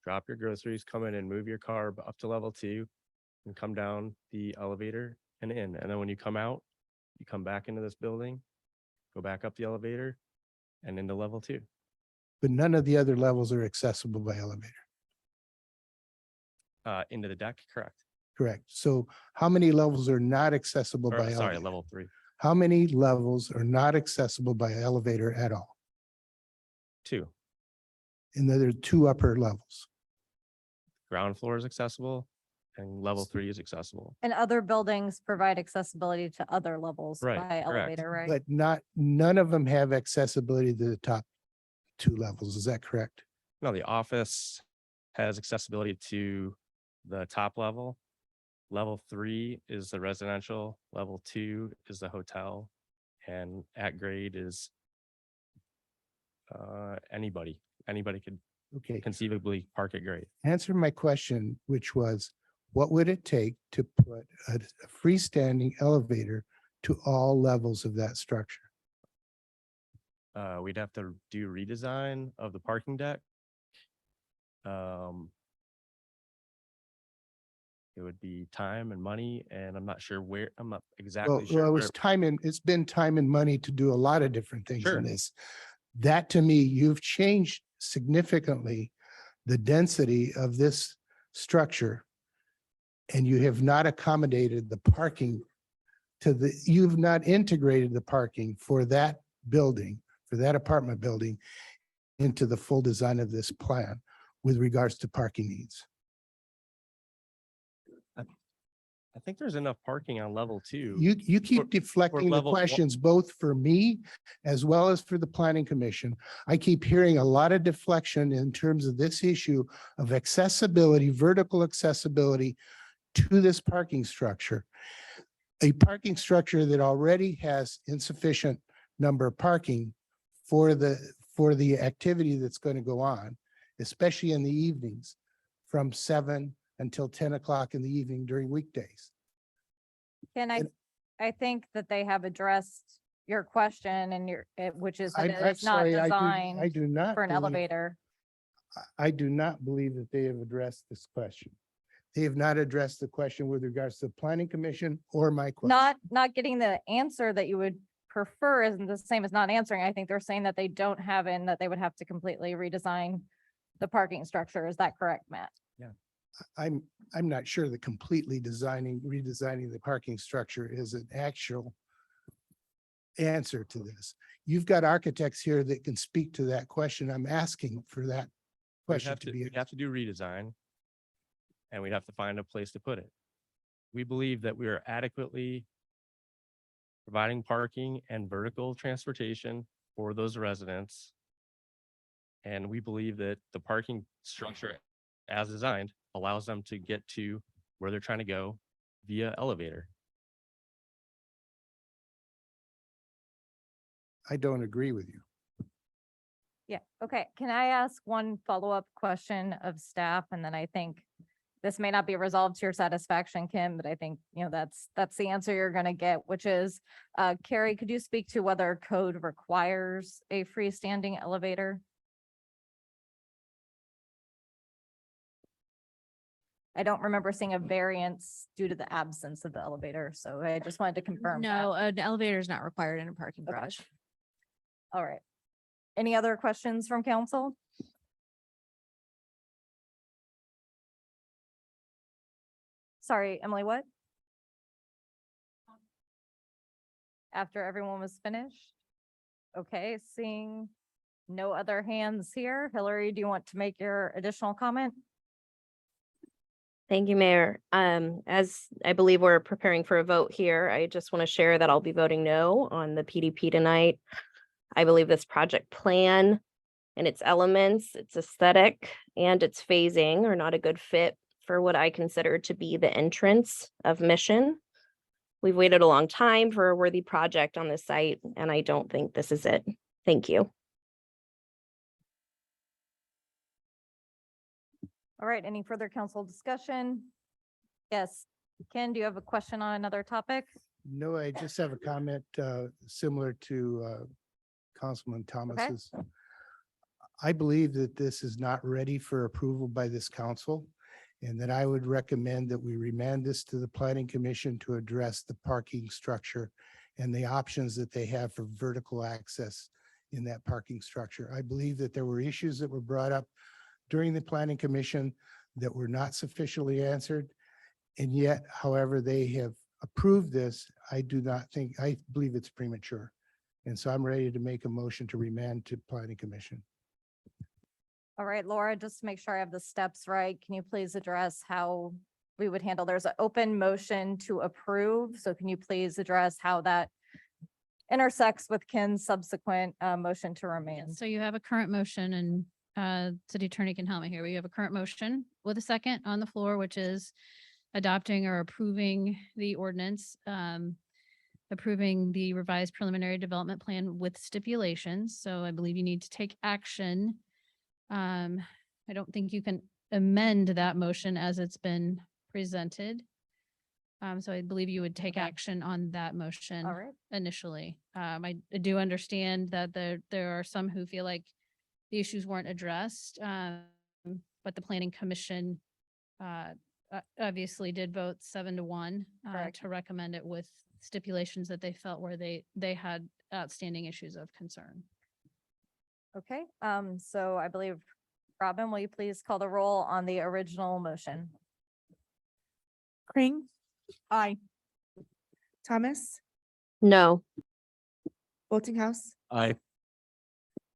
drop your groceries, come in and move your car up to level 2 and come down the elevator and in. And then when you come out, you come back into this building, go back up the elevator and into level 2. But none of the other levels are accessible by elevator. Into the deck, correct? Correct. So how many levels are not accessible Or, by sorry, elevator? level 3. How many levels are not accessible by elevator at all? 2. And then there are 2 upper levels. Ground floor is accessible and level 3 is accessible. And other buildings provide accessibility to other levels Right, by correct. elevator, right? But none of them have accessibility to the top 2 levels. Is that correct? No, the office has accessibility to the top level. Level 3 is the residential, level 2 is the hotel, and at grade is anybody could Okay. conceivably park at grade. Answer my question, which was, what would it take to put a freestanding elevator to all levels of that structure? We'd have to do redesign of the parking deck. It would be time and money, and I'm not sure where, I'm not exactly Well, sure. it where- was time and it's been time and money to do a lot of different things Sure. in this. That to me, you've changed significantly the density of this structure. And you have not accommodated the parking you've not integrated the parking for that building, for that apartment building into the full design of this plan with regards to parking needs. I think there's enough parking on level 2. You keep For deflecting the level one- questions both for me as well as for the planning commission. I keep hearing a lot of deflection in terms of this issue of accessibility, vertical accessibility to this parking structure. A parking structure that already has insufficient number of parking for the activity that's going to go on, especially in the evenings from 7 until 10 o'clock in the evening during weekdays. I think that they have addressed your question and which is that I'm it's not sorry, I designed do not for an believe- elevator. I do not believe that they have addressed this question. They have not addressed the question with regards to the planning commission or my question. Not getting the answer that you would prefer isn't the same as not answering. I think they're saying that they don't have it and that they would have to completely redesign the parking structure. Is that correct, Matt? I'm not sure that completely redesigning the parking structure is an actual answer to this. You've got architects here that can speak to that question. I'm asking for that question to be. We'd have to do redesign. And we'd have to find a place to put it. We believe that we are adequately providing parking and vertical transportation for those residents. And we believe that the parking structure as designed allows them to get to where they're trying to go via elevator. I don't agree with you. Yeah, okay. Can I ask one follow-up question of staff? And then I think this may not be resolved to your satisfaction, Kim, but I think, that's the answer you're gonna get, which is, Carrie, could you speak to whether code requires a freestanding elevator? I don't remember seeing a variance due to the absence of the elevator, so I just wanted to confirm that. No, an elevator is not required in a parking Okay. garage. All right. Any other questions from council? Sorry, Emily, what? After everyone was finished? Okay, seeing no other hands here. Hillary, do you want to make your additional comment? Thank you, Mayor. As I believe we're preparing for a vote here, I just want to share that I'll be voting no on the PDP tonight. I believe this project plan and its elements, its aesthetic, and its phasing are not a good fit for what I consider to be the entrance of Mission. We've waited a long time for a worthy project on this site, and I don't think this is it. Thank you. All right, any further council discussion? Yes, Ken, do you have a question on another topic? No, I just have a comment similar to Councilman Thomas's. I believe that this is not ready for approval by this council, and that I would recommend that we remand this to the Planning Commission to address the parking structure and the options that they have for vertical access in that parking structure. I believe that there were issues that were brought up during the Planning Commission that were not sufficiently answered. And yet, however, they have approved this. I believe it's premature. And so I'm ready to make a motion to remand to Planning Commission. All right, Laura, just to make sure I have the steps right, can you please address how we would handle, there's an open motion to approve. So can you please address how that intersects with Ken's subsequent motion to remand? So you have a current motion and city attorney can help me here. We have a current motion with a second on the floor, which is adopting or approving the ordinance, approving the revised preliminary development plan with stipulations. So I believe you need to take action. I don't think you can amend that motion as it's been presented. So I believe you would take action on that motion All right, initially. I do understand that there are some who feel like the issues weren't addressed, but the planning commission obviously did vote 7-1 Correct. to recommend it with stipulations that they felt where they had outstanding issues of concern. okay. So I believe, Robin, will you please call the roll on the original motion? Kring, Aye. Thomas, No. Boltinghouse, Aye.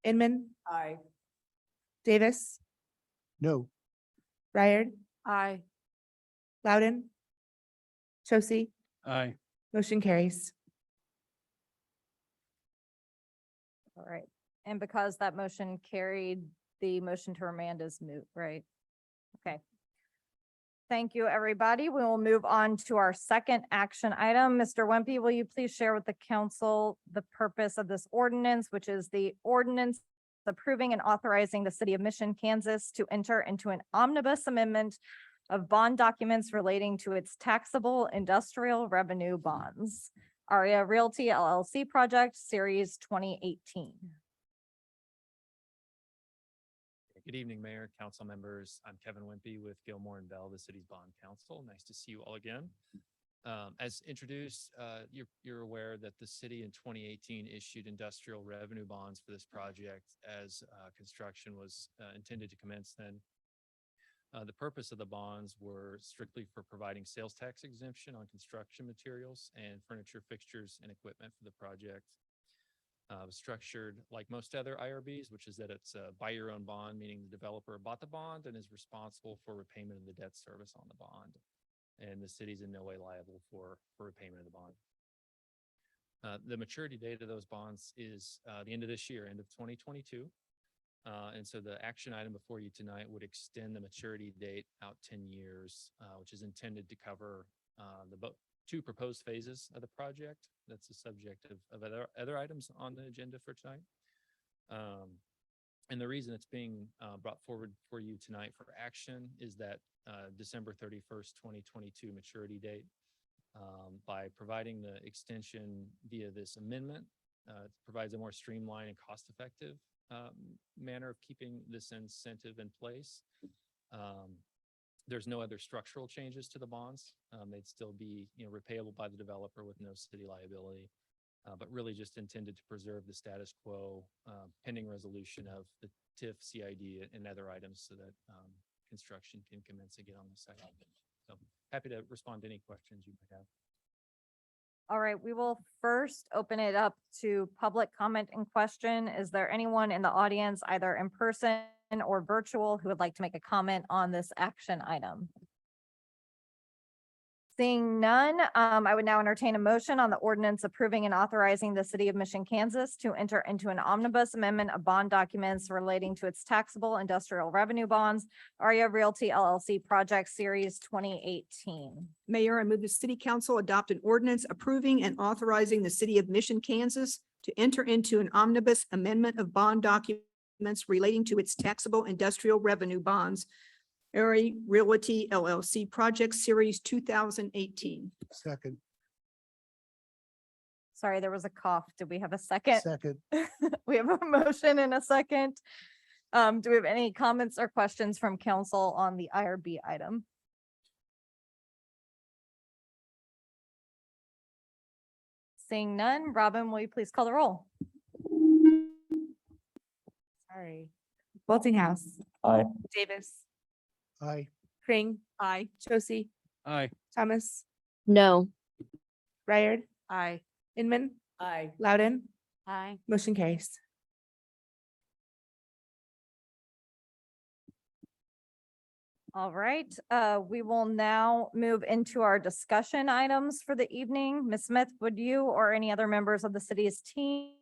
Inman, Aye. Davis, No, Ryard, Aye. Loudon, Shosse, Aye. motion carries. All right, and because that motion carried, the motion to remand is moot, right? Okay. Thank you, everybody. We will move on to our second action item. Mr. Wempe, will you please share with the council the purpose of this ordinance, which is the ordinance approving and authorizing the city of Mission, Kansas to enter into an omnibus amendment of bond documents relating to its taxable industrial revenue bonds. Aryeh Realty LLC project series 2018. Good evening, Mayor, council members. I'm Kevin Wimpy with Gilmore and Bell, the city's bond counsel. Nice to see you all again. As introduced, you're aware that the city in 2018 issued industrial revenue bonds for this project as construction was intended to commence then. The purpose of the bonds were strictly for providing sales tax exemption on construction materials and furniture, fixtures, and equipment for the project. Was structured like most other IRBs, which is that it's a buy your own bond, meaning the developer bought the bond and is responsible for repayment of the debt service on the bond. And the city's in no way liable for repayment of the bond. The maturity date of those bonds is the end of this year, end of 2022. And so the action item before you tonight would extend the maturity date out 10 years, which is intended to cover two proposed phases of the project. That's the subject of other items on the agenda for tonight. And the reason it's being brought forward for you tonight for action is that December 31st, 2022 maturity date. By providing the extension via this amendment, it provides a more streamlined and cost-effective manner of keeping this incentive in place. There's no other structural changes to the bonds. They'd still be, repayable by the developer with no city liability, but really just intended to preserve the status quo pending resolution of the TIF, CID, and other items so that construction can commence again on the site. So happy to respond to any questions you might have. All right, we will first open it up to public comment and question. Is there anyone in the audience, either in person or virtual, who would like to make a comment on this action item? Seeing none, I would now entertain a motion on the ordinance approving and authorizing the city of Mission, Kansas to enter into an omnibus amendment of bond documents relating to its taxable industrial revenue bonds, Aryeh Realty LLC Project Series 2018. Mayor, I move the city council adopt an ordinance approving and authorizing the city of Mission, Kansas to enter into an omnibus amendment of bond documents relating to its taxable industrial revenue bonds, Aryeh Realty LLC Project Series 2018. Second, Sorry, there was a cough. Did we have a second? second. We have a motion and a second. Do we have any comments or questions from council on the IRB item? Seeing none, Robin, will you please call the roll? Sorry. Boltinghouse. Aye. Davis. Aye. Pring. Aye. Josie. Aye. Thomas. No. Ryard. Aye. Inman. Aye. Loudon. Aye. Motion carries. All right, we will now move into our discussion items for the evening. Ms. Smith, would you or any other members of the city's team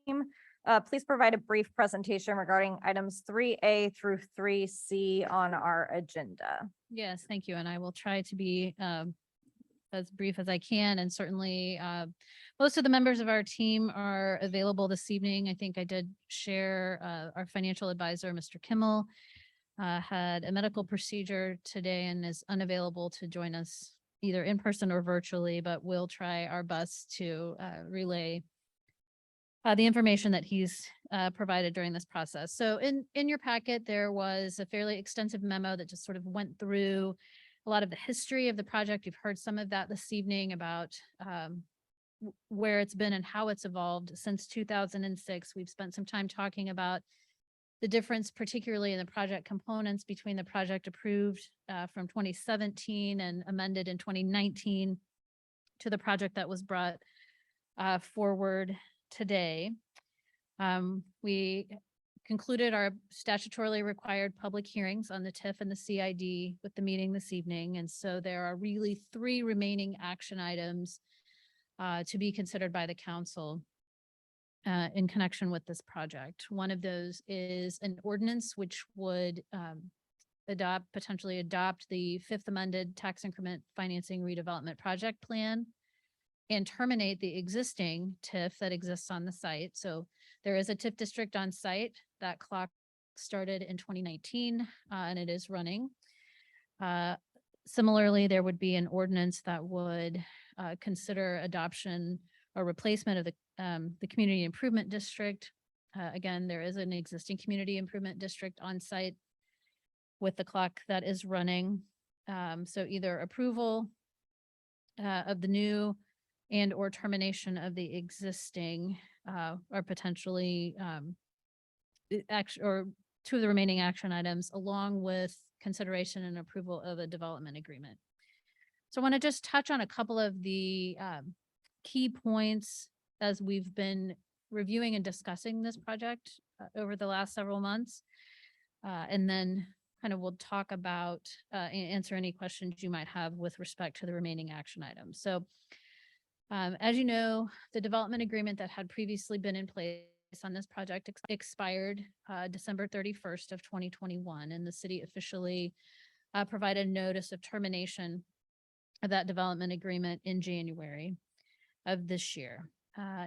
please provide a brief presentation regarding items 3A through 3C on our agenda? Yes, thank you. And I will try to be as brief as I can. And certainly most of the members of our team are available this evening. I think I did share our financial advisor, Mr. Kimmel, had a medical procedure today and is unavailable to join us either in person or virtually, but we'll try our best to relay the information that he's provided during this process. So in your packet, there was a fairly extensive memo that just sort of went through a lot of the history of the project. You've heard some of that this evening about where it's been and how it's evolved since 2006. We've spent some time talking about the difference, particularly in the project components between the project approved from 2017 and amended in 2019 to the project that was brought forward today. We concluded our statutorily required public hearings on the TIF and the CID with the meeting this evening. And so there are really 3 remaining action items to be considered by the council in connection with this project. One of those is an ordinance which would potentially adopt the 5th amended tax increment financing redevelopment project plan and terminate the existing TIF that exists on the site. So there is a TIF district on site. That clock started in 2019 and it is running. Similarly, there would be an ordinance that would consider adoption or replacement of the community improvement district. Again, there is an existing community improvement district on site with the clock that is running. So either approval of the new and or termination of the existing or potentially or 2 of the remaining action items, along with consideration and approval of a development agreement. So I want to just touch on a couple of the key points as we've been reviewing and discussing this project over the last several months. And then kind of we'll talk about answer any questions you might have with respect to the remaining action items. So as you know, the development agreement that had previously been in place on this project expired December 31st of 2021, and the city officially provided notice of termination of that development agreement in January of this year.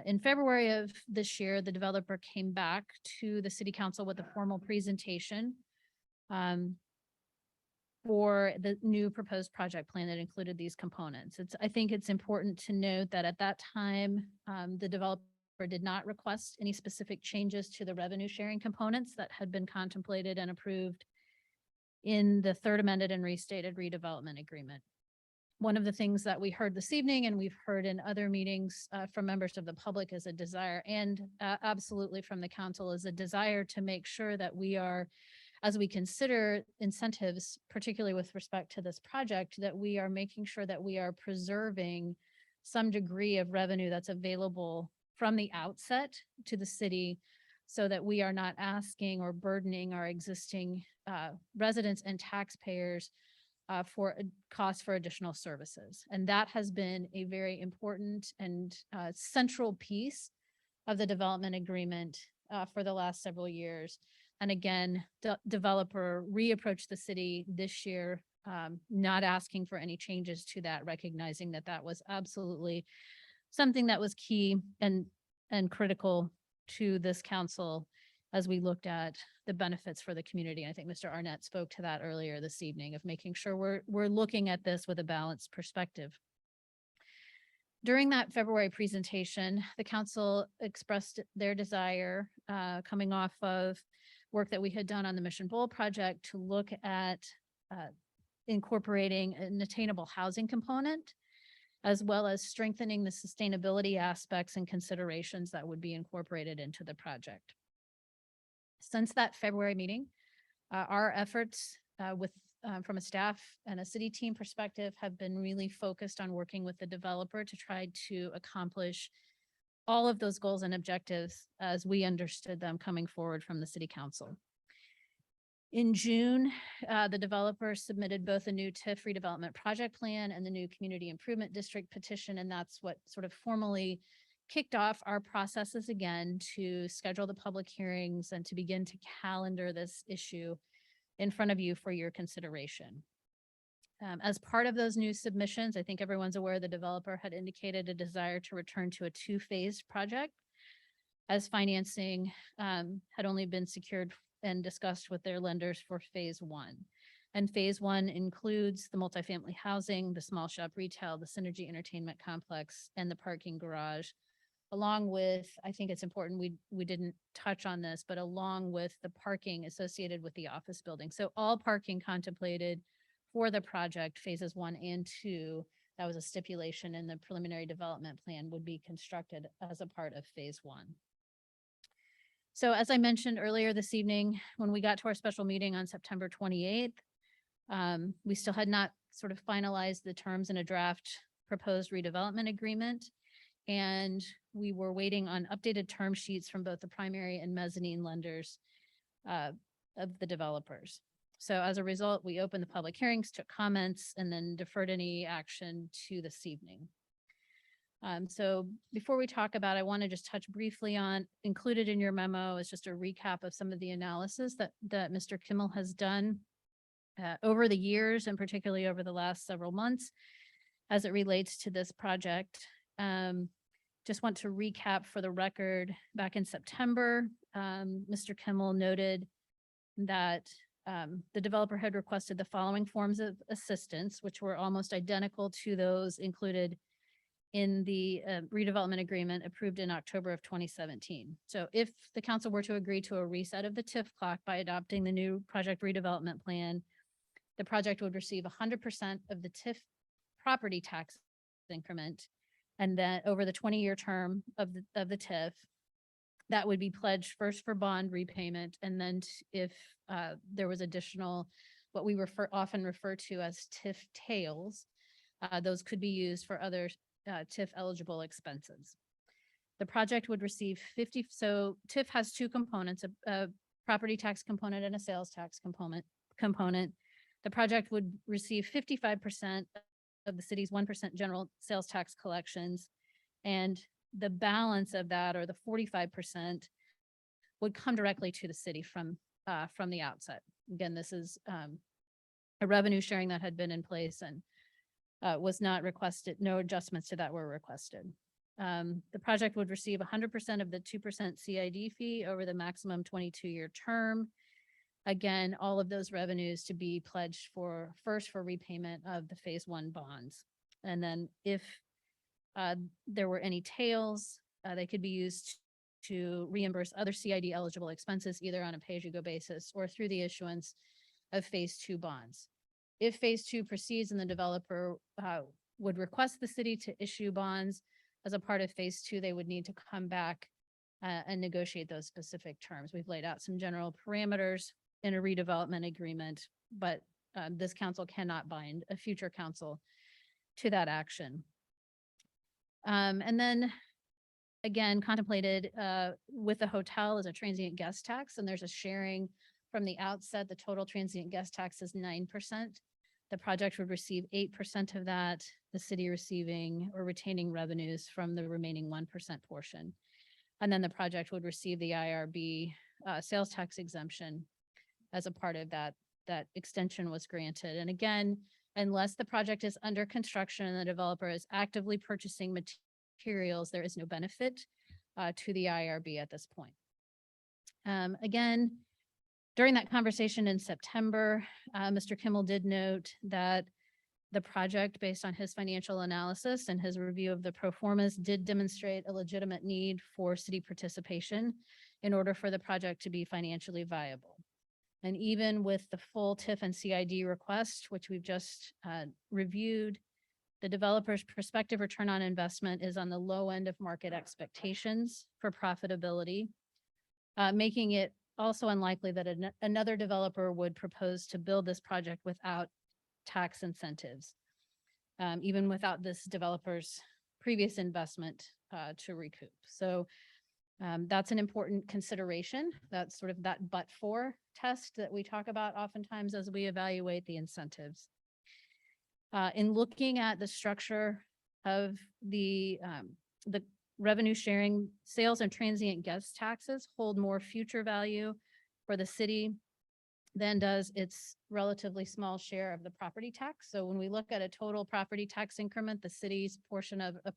In February of this year, the developer came back to the city council with a formal presentation for the new proposed project plan that included these components. I think it's important to note that at that time, the developer did not request any specific changes to the revenue sharing components that had been contemplated and approved in the third amended and restated redevelopment agreement. One of the things that we heard this evening and we've heard in other meetings from members of the public is a desire, and absolutely from the council, is a desire to make sure that we are, as we consider incentives, particularly with respect to this project, that we are making sure that we are preserving some degree of revenue that's available from the outset to the city, so that we are not asking or burdening our existing residents and taxpayers for costs for additional services. And that has been a very important and central piece of the development agreement for the last several years. And again, the developer reapproached the city this year, not asking for any changes to that, recognizing that that was absolutely something that was key and critical to this council as we looked at the benefits for the community. I think Mr. Arnett spoke to that earlier this evening, of making sure we're looking at this with a balanced perspective. During that February presentation, the council expressed their desire, coming off of work that we had done on the Mission Bowl project, to look at incorporating an attainable housing component, as well as strengthening the sustainability aspects and considerations that would be incorporated into the project. Since that February meeting, our efforts from a staff and a city team perspective have been really focused on working with the developer to try to accomplish all of those goals and objectives as we understood them coming forward from the city council. In June, the developer submitted both a new TIF redevelopment project plan and the new community improvement district petition, and that's what sort of formally kicked off our processes again to schedule the public hearings and to begin to calendar this issue in front of you for your consideration. As part of those new submissions, I think everyone's aware the developer had indicated a desire to return to a two-phased project, as financing had only been secured and discussed with their lenders for phase one. And phase one includes the multifamily housing, the small shop retail, the Synergy Entertainment Complex, and the parking garage, along with, I think it's important, we didn't touch on this, but along with the parking associated with the office building. So all parking contemplated for the project, phases 1 and 2, that was a stipulation in the preliminary development plan, would be constructed as a part of phase 1. So as I mentioned earlier this evening, when we got to our special meeting on September 28th, we still had not sort of finalized the terms in a draft proposed redevelopment agreement. And we were waiting on updated term sheets from both the primary and mezzanine lenders of the developers. So as a result, we opened the public hearings, took comments, and then deferred any action to this evening. So before we talk about, I want to just touch briefly on, included in your memo is just a recap of some of the analysis that Mr. Kimmel has done over the years, and particularly over the last several months as it relates to this project. Just want to recap for the record, back in September, Mr. Kimmel noted that the developer had requested the following forms of assistance, which were almost identical to those included in the redevelopment agreement approved in October of 2017. So if the council were to agree to a reset of the TIF clock by adopting the new project redevelopment plan, the project would receive 100% of the TIF property tax increment. And then over the 20-year term of the TIF, that would be pledged first for bond repayment. And then if there was additional, what we often refer to as TIF tails, those could be used for other TIF eligible expenses. The project would receive 50, so TIF has two components, a property tax component and a sales tax component. The project would receive 55% of the city's 1% general sales tax collections, and the balance of that, or the 45%, would come directly to the city from the outset. Again, this is a revenue sharing that had been in place and was not requested, no adjustments to that were requested. The project would receive 100% of the 2% CID fee over the maximum 22-year term. Again, all of those revenues to be pledged for repayment of the phase one bonds. And then if there were any tails, they could be used to reimburse other CID eligible expenses, either on a pay-as-you-go basis or through the issuance of phase two bonds. If phase two proceeds and the developer would request the city to issue bonds as a part of phase two, they would need to come back and negotiate those specific terms. We've laid out some general parameters in a redevelopment agreement, but this council cannot bind a future council to that action. And then again, contemplated with the hotel is a transient guest tax, and there's a sharing from the outset. The total transient guest tax is 9%. The project would receive 8% of that, the city receiving or retaining revenues from the remaining 1% portion. And then the project would receive the IRB sales tax exemption as a part of that extension was granted. And again, unless the project is under construction and the developer is actively purchasing materials, there is no benefit to the IRB at this point. Again, during that conversation in September, Mr. Kimmel did note that the project, based on his financial analysis and his review of the pro formas, did demonstrate a legitimate need for city participation in order for the project to be financially viable. And even with the full TIF and CID request, which we've just reviewed, the developer's prospective return on investment is on the low end of market expectations for profitability, making it also unlikely that another developer would propose to build this project without tax incentives, even without this developer's previous investment to recoup. So that's an important consideration. That's sort of that but-for test that we talk about oftentimes as we evaluate the incentives. In looking at the structure of the revenue sharing, sales and transient guest taxes hold more future value for the city than does its relatively small share of the property tax. So when we look at a total property tax increment, the city's portion of a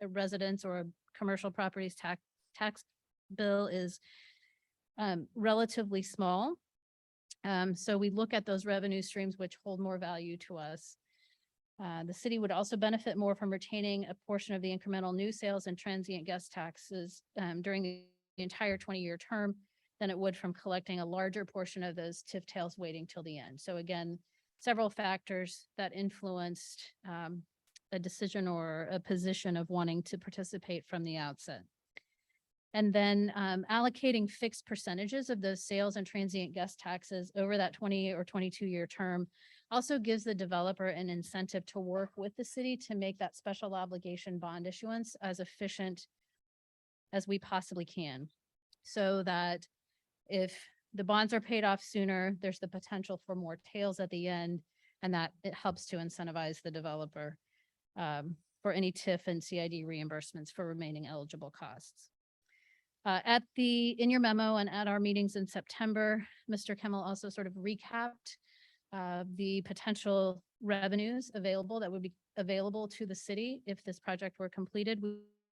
residence or a commercial properties tax bill is relatively small. So we look at those revenue streams which hold more value to us. The city would also benefit more from retaining a portion of the incremental new sales and transient guest taxes during the entire 20-year term than it would from collecting a larger portion of those TIF tails waiting till the end. So again, several factors that influenced a decision or a position of wanting to participate from the outset. And then allocating fixed percentages of those sales and transient guest taxes over that 20 or 22-year term also gives the developer an incentive to work with the city to make that special obligation bond issuance as efficient as we possibly can, so that if the bonds are paid off sooner, there's the potential for more tails at the end, and that it helps to incentivize the developer for any TIF and CID reimbursements for remaining eligible costs. In your memo and at our meetings in September, Mr. Kimmel also sort of recapped the potential revenues available that would be available to the city if this project were completed.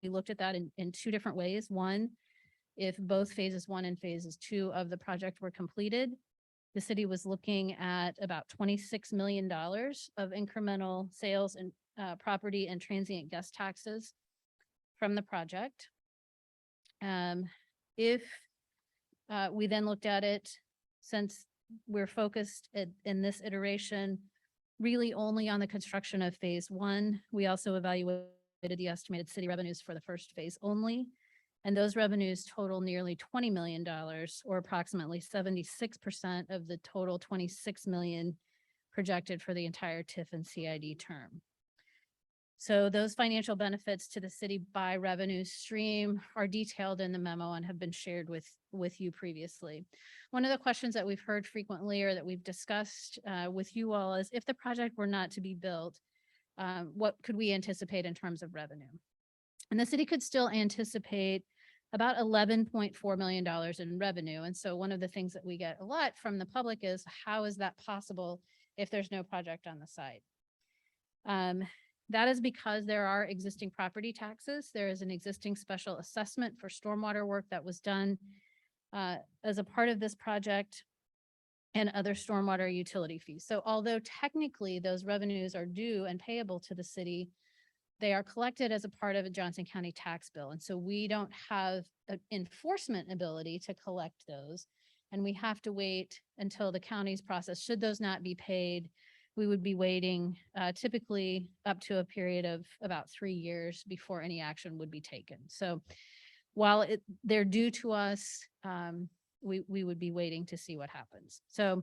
We looked at that in two different ways. One, if both phases 1 and phases 2 of the project were completed, the city was looking at about $26 million of incremental sales and property and transient guest taxes from the project. If we then looked at it, since we're focused in this iteration really only on the construction of phase 1, we also evaluated the estimated city revenues for the first phase only. And those revenues total nearly $20 million, or approximately 76% of the total $26 million projected for the entire TIF and CID term. So those financial benefits to the city by revenue stream are detailed in the memo and have been shared with you previously. One of the questions that we've heard frequently or that we've discussed with you all is, if the project were not to be built, what could we anticipate in terms of revenue? And the city could still anticipate about $11.4 million in revenue. And so one of the things that we get a lot from the public is, how is that possible if there's no project on the site? That is because there are existing property taxes. There is an existing special assessment for stormwater work that was done as a part of this project and other stormwater utility fees. So although technically those revenues are due and payable to the city, they are collected as a part of a Johnson County tax bill. And so we don't have an enforcement ability to collect those. And we have to wait until the county's process. Should those not be paid, we would be waiting typically up to a period of about 3 years before any action would be taken. So while they're due to us, we would be waiting to see what happens. So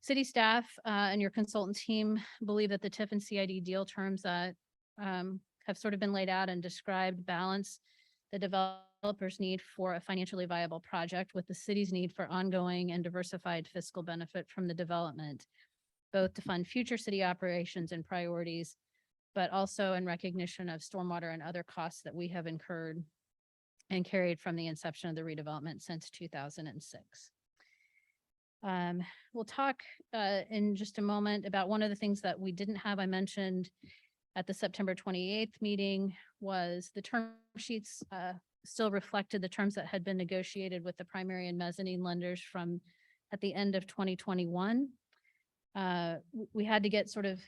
city staff and your consultant team believe that the TIF and CID deal terms that have sort of been laid out and described balance the developer's need for a financially viable project with the city's need for ongoing and diversified fiscal benefit from the development, both to fund future city operations and priorities, but also in recognition of stormwater and other costs that we have incurred and carried from the inception of the redevelopment since 2006. We'll talk in just a moment about one of the things that we didn't have. I mentioned at the September 28th meeting was the term sheets still reflected the terms that had been negotiated with the primary and mezzanine lenders from at the end of 2021. We had to get sort of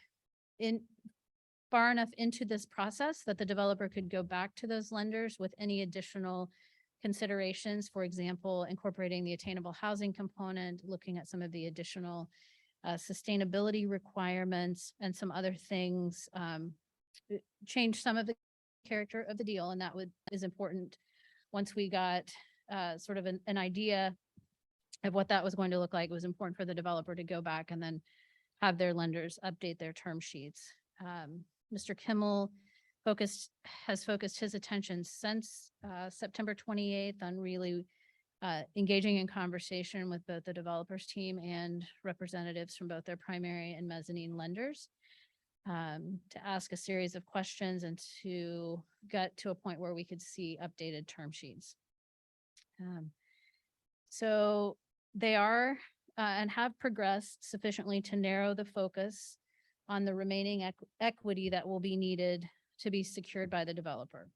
far enough into this process that the developer could go back to those lenders with any additional considerations, for example, incorporating the attainable housing component, looking at some of the additional sustainability requirements and some other things, change some of the character of the deal. And that is important once we got sort of an idea of what that was going to look like. It was important for the developer to go back and then have their lenders update their term sheets. Mr. Kimmel has focused his attention since September 28th on really engaging in conversation with both the developers team and representatives from both their primary and mezzanine lenders to ask a series of questions and to get to a point where we could see updated term sheets. So they are and have progressed sufficiently to narrow the focus on the remaining equity that will be needed to be secured by the developer.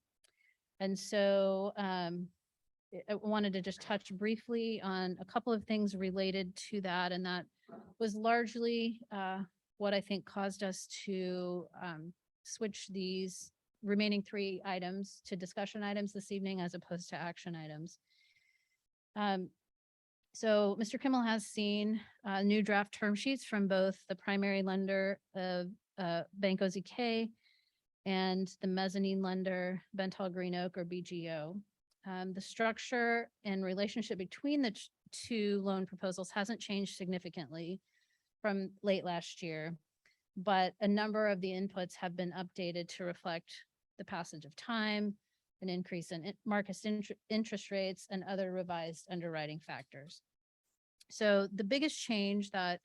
And so I wanted to just touch briefly on a couple of things related to that. And that was largely what I think caused us to switch these remaining 3 items to discussion items this evening as opposed to action items. So Mr. Kimmel has seen new draft term sheets from both the primary lender of Bank OZK and the mezzanine lender Bentall Green Oak or BGO. The structure and relationship between the 2 loan proposals hasn't changed significantly from late last year, but a number of the inputs have been updated to reflect the passage of time, an increase in market interest rates, and other revised underwriting factors. So the biggest change that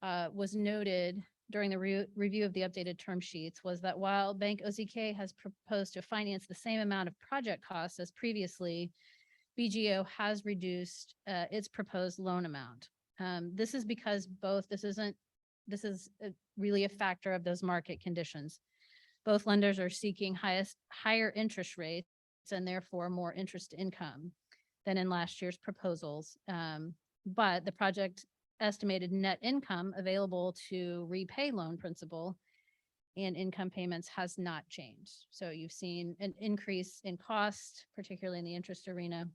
was noted during the review of the updated term sheets was that while Bank OZK has proposed to finance the same amount of project costs as previously, BGO has reduced its proposed loan amount. This is because this is really a factor of those market conditions. Both lenders are seeking higher interest rates and therefore more interest income than in last year's proposals. But the project estimated net income available to repay loan principal and income payments has not changed. So you've seen an increase in cost, particularly in the interest arena.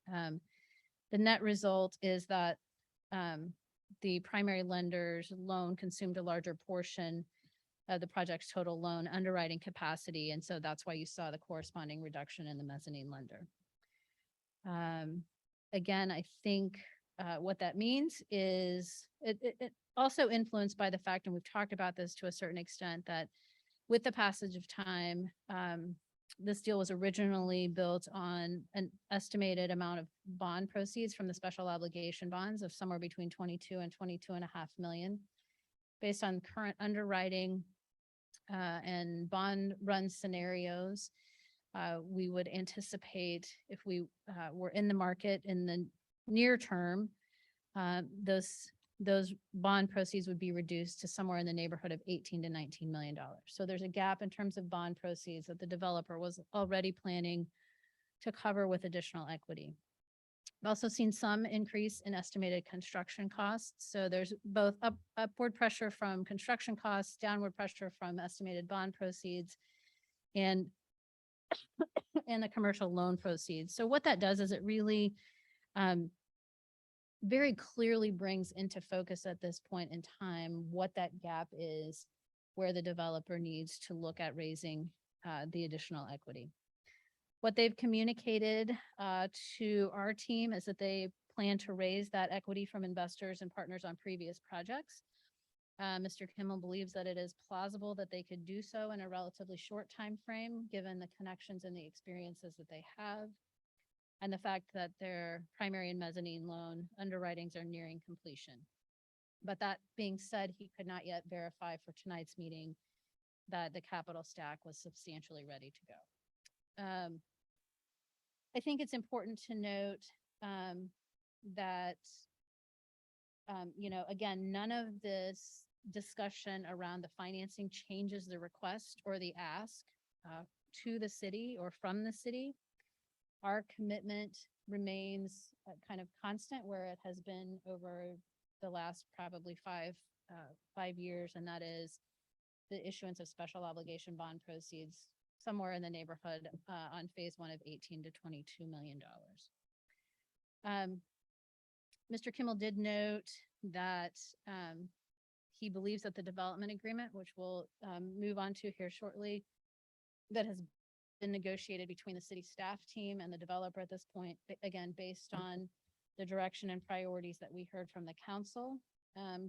The net result is that the primary lender's loan consumed a larger portion of the project's total loan underwriting capacity. And so that's why you saw the corresponding reduction in the mezzanine lender. Again, I think what that means is it also influenced by the fact, and we've talked about this to a certain extent, that with the passage of time, this deal was originally built on an estimated amount of bond proceeds from the special obligation bonds of somewhere between 22 and 22.5 million. Based on current underwriting and bond run scenarios, we would anticipate if we were in the market in the near term, those those bond proceeds would be reduced to somewhere in the neighborhood of 18 to $19 million. So there's a gap in terms of bond proceeds that the developer was already planning to cover with additional equity. We've also seen some increase in estimated construction costs. So there's both upward pressure from construction costs, downward pressure from estimated bond proceeds, and the commercial loan proceeds. So what that does is it really very clearly brings into focus at this point in time what that gap is, where the developer needs to look at raising the additional equity. What they've communicated to our team is that they plan to raise that equity from investors and partners on previous projects. Mr. Kimmel believes that it is plausible that they could do so in a relatively short time frame, given the connections and the experiences that they have, and the fact that their primary and mezzanine loan underwritings are nearing completion. But that being said, he could not yet verify for tonight's meeting that the capital stack was substantially ready to go. I think it's important to note that, again, none of this discussion around the financing changes the request or the ask to the city or from the city. Our commitment remains kind of constant where it has been over the last probably five years, and that is the issuance of special obligation bond proceeds somewhere in the neighborhood on phase one of 18 to $22 million. Mr. Kimmel did note that he believes that the development agreement, which we'll move on to here shortly, that has been negotiated between the city staff team and the developer at this point, again, based on the direction and priorities that we heard from the council,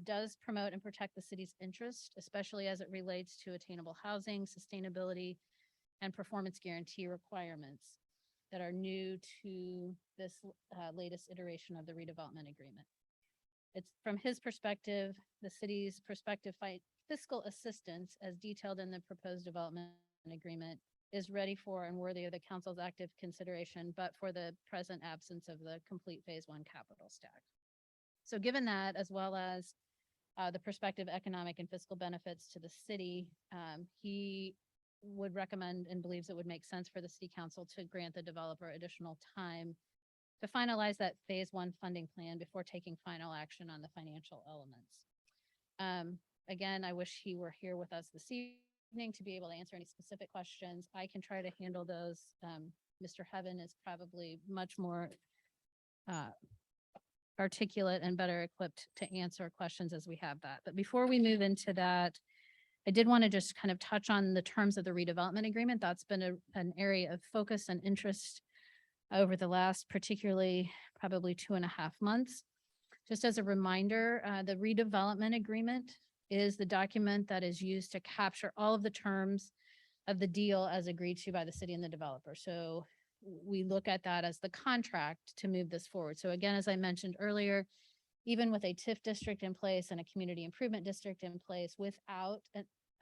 does promote and protect the city's interest, especially as it relates to attainable housing, sustainability, and performance guarantee requirements that are new to this latest iteration of the redevelopment agreement. It's from his perspective, the city's prospective fiscal assistance as detailed in the proposed development agreement is ready for and worthy of the council's active consideration, but for the present absence of the complete phase one capital stack. So given that, as well as the prospective economic and fiscal benefits to the city, he would recommend and believes it would make sense for the city council to grant the developer additional time to finalize that phase one funding plan before taking final action on the financial elements. Again, I wish he were here with us this evening to be able to answer any specific questions. I can try to handle those. Mr. Heaven is probably much more articulate and better equipped to answer questions as we have that. But before we move into that, I did want to just kind of touch on the terms of the redevelopment agreement. That's been an area of focus and interest over the last particularly probably 2.5 months. Just as a reminder, the redevelopment agreement is the document that is used to capture all of the terms of the deal as agreed to by the city and the developer. So we look at that as the contract to move this forward. So again, as I mentioned earlier, even with a TIF district in place and a community improvement district in place, without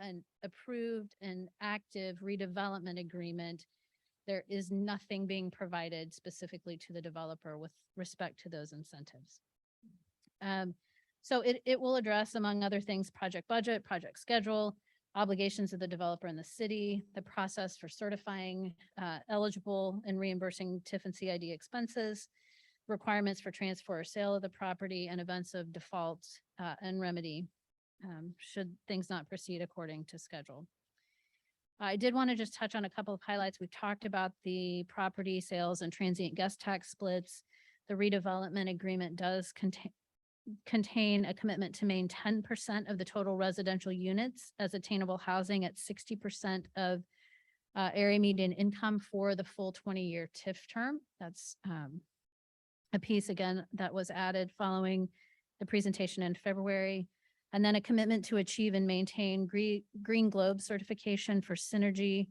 an approved and active redevelopment agreement, there is nothing being provided specifically to the developer with respect to those incentives. So it will address, among other things, project budget, project schedule, obligations of the developer and the city, the process for certifying eligible and reimbursing TIF and CID expenses, requirements for transfer or sale of the property, and events of default and remedy should things not proceed according to schedule. I did want to just touch on a couple of highlights. We've talked about the property sales and transient guest tax splits. The redevelopment agreement does contain a commitment to maintain 10% of the total residential units as attainable housing at 60% of area median income for the full 20-year TIF term. That's a piece, again, that was added following the presentation in February. And then a commitment to achieve and maintain Green Globe certification for Synergy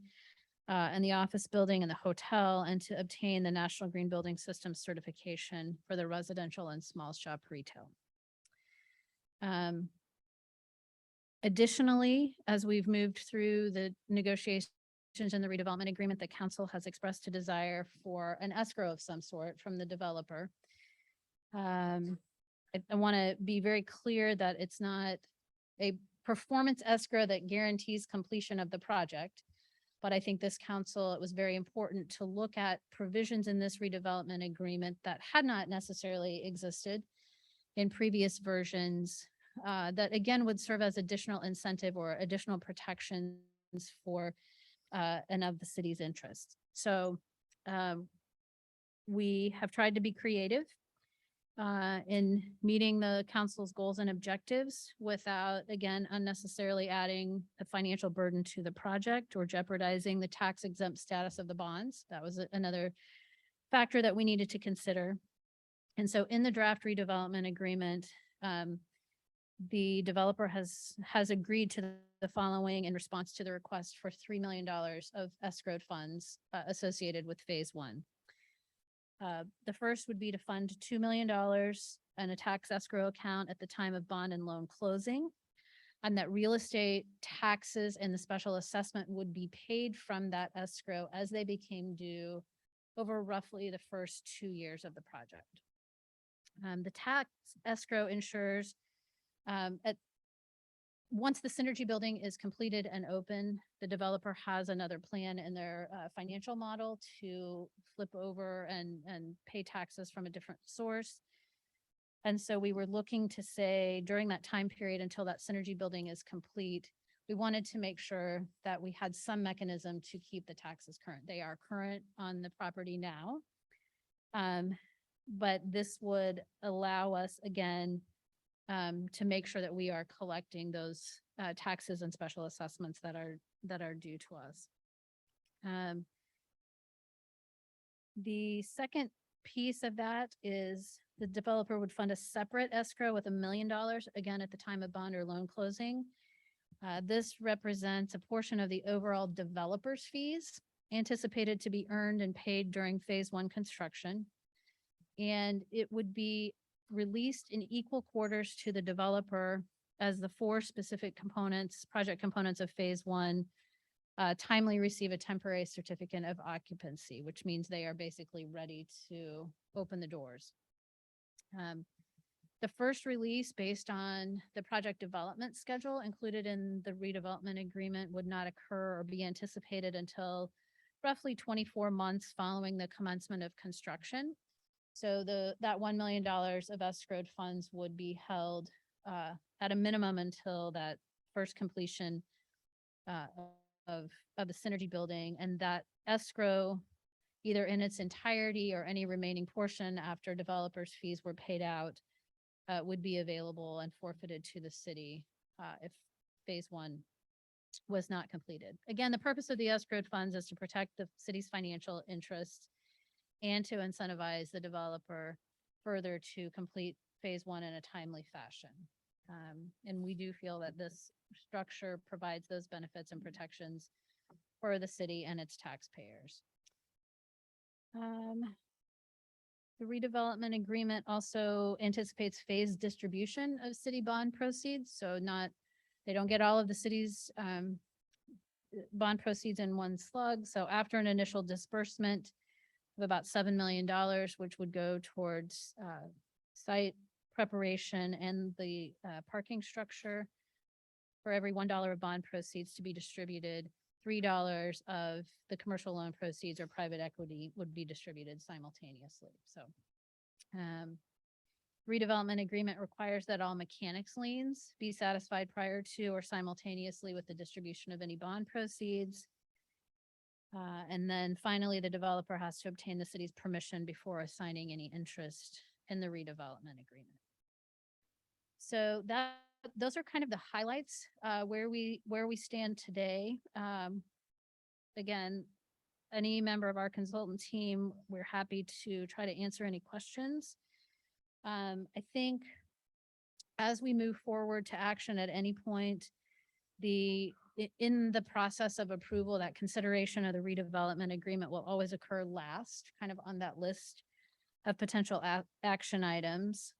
and the office building and the hotel, and to obtain the National Green Building System certification for the residential and small shop retail. Additionally, as we've moved through the negotiations in the redevelopment agreement, the council has expressed a desire for an escrow of some sort from the developer. I want to be very clear that it's not a performance escrow that guarantees completion of the project. But I think this council, it was very important to look at provisions in this redevelopment agreement that had not necessarily existed in previous versions, that again would serve as additional incentive or additional protections for and of the city's interests. So we have tried to be creative in meeting the council's goals and objectives without, again, unnecessarily adding a financial burden to the project or jeopardizing the tax exempt status of the bonds. That was another factor that we needed to consider. And so in the draft redevelopment agreement, the developer has agreed to the following in response to the request for $3 million of escrowed funds associated with phase one. The first would be to fund $2 million in a tax escrow account at the time of bond and loan closing, and that real estate taxes and the special assessment would be paid from that escrow as they became due over roughly the first 2 years of the project. The tax escrow ensures once the Synergy building is completed and open, the developer has another plan in their financial model to flip over and pay taxes from a different source. And so we were looking to say during that time period until that Synergy building is complete, we wanted to make sure that we had some mechanism to keep the taxes current. They are current on the property now. But this would allow us again to make sure that we are collecting those taxes and special assessments that are due to us. The second piece of that is the developer would fund a separate escrow with $1 million, again, at the time of bond or loan closing. This represents a portion of the overall developer's fees anticipated to be earned and paid during phase one construction. And it would be released in equal quarters to the developer as the 4 specific components, project components of phase one, timely receive a temporary certificate of occupancy, which means they are basically ready to open the doors. The first release based on the project development schedule included in the redevelopment agreement would not occur or be anticipated until roughly 24 months following the commencement of construction. So that $1 million of escrowed funds would be held at a minimum until that first completion of the Synergy building, and that escrow, either in its entirety or any remaining portion after developers' fees were paid out, would be available and forfeited to the city if phase one was not completed. Again, the purpose of the escrowed funds is to protect the city's financial interests and to incentivize the developer further to complete phase one in a timely fashion. And we do feel that this structure provides those benefits and protections for the city and its taxpayers. The redevelopment agreement also anticipates phased distribution of city bond proceeds. So they don't get all of the city's bond proceeds in one slug. So after an initial disbursement of about $7 million, which would go towards site preparation and the parking structure, for every $1 of bond proceeds to be distributed, $3 of the commercial loan proceeds or private equity would be distributed simultaneously. So redevelopment agreement requires that all mechanics liens be satisfied prior to or simultaneously with the distribution of any bond proceeds. And then finally, the developer has to obtain the city's permission before assigning any interest in the redevelopment agreement. So those are kind of the highlights where we stand today. Again, any member of our consultant team, we're happy to try to answer any questions. I think as we move forward to action at any point, in the process of approval, that consideration of the redevelopment agreement will always occur last, kind of on that list of potential action items.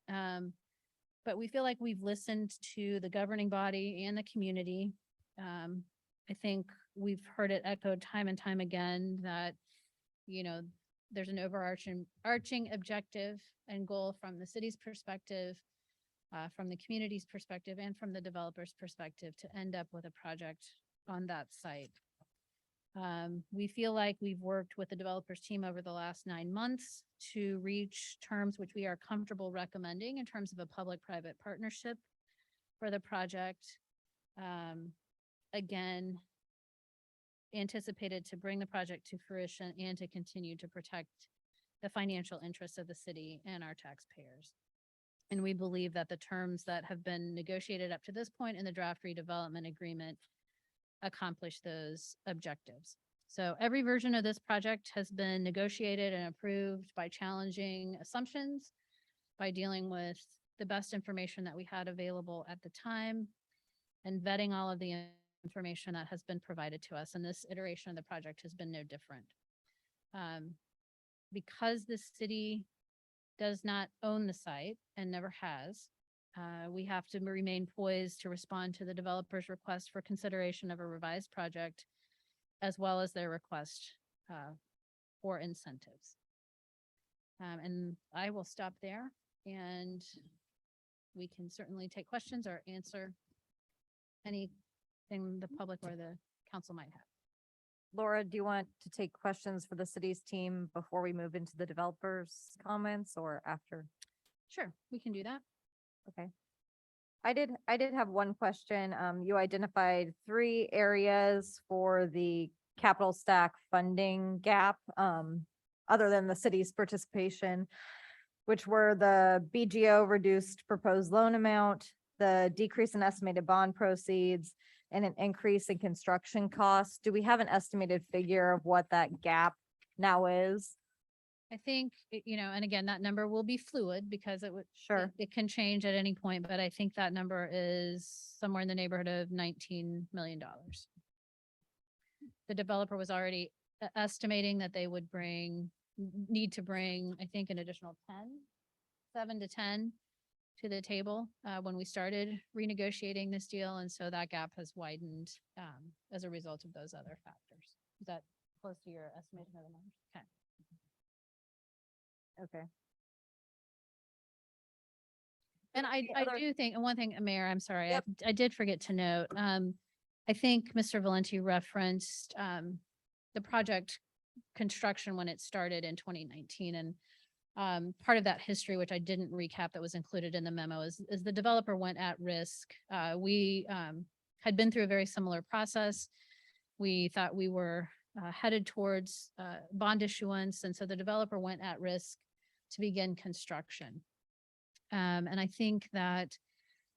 But we feel like we've listened to the governing body and the community. I think we've heard it echoed time and time again that, there's an overarching objective and goal from the city's perspective, from the community's perspective, and from the developer's perspective to end up with a project on that site. We feel like we've worked with the developers team over the last 9 months to reach terms which we are comfortable recommending in terms of a public-private partnership for the project. Again, anticipated to bring the project to fruition and to continue to protect the financial interests of the city and our taxpayers. And we believe that the terms that have been negotiated up to this point in the draft redevelopment agreement accomplish those objectives. So every version of this project has been negotiated and approved by challenging assumptions, by dealing with the best information that we had available at the time, and vetting all of the information that has been provided to us. And this iteration of the project has been no different. Because the city does not own the site and never has, we have to remain poised to respond to the developer's request for consideration of a revised project, as well as their request for incentives. And I will stop there, and we can certainly take questions or answer anything the public or the council might have. Laura, do you want to take questions for the city's team before we move into the developers' comments or after? Sure, we can do that. Okay. I did have one question. You identified 3 areas for the capital stack funding gap, other than the city's participation, which were the BGO reduced proposed loan amount, the decrease in estimated bond proceeds, and an increase in construction costs. Do we have an estimated figure of what that gap now is? I think, and again, that number will be fluid because it would. Sure. It can change at any point, but I think that number is somewhere in the neighborhood of $19 million. The developer was already estimating that they would need to bring, I think, an additional 7 to 10 to the table when we started renegotiating this deal. And so that gap has widened as a result of those other factors. Is that close to your estimation of the numbers? Okay. Okay. And I do think, and one thing, Mayor, I'm sorry, Yep. I did forget to note, I think Mr. Valenti referenced the project construction when it started in 2019. And part of that history, which I didn't recap that was included in the memo, is the developer went at risk. We had been through a very similar process. We thought we were headed towards bond issuance, and so the developer went at risk to begin construction. And I think that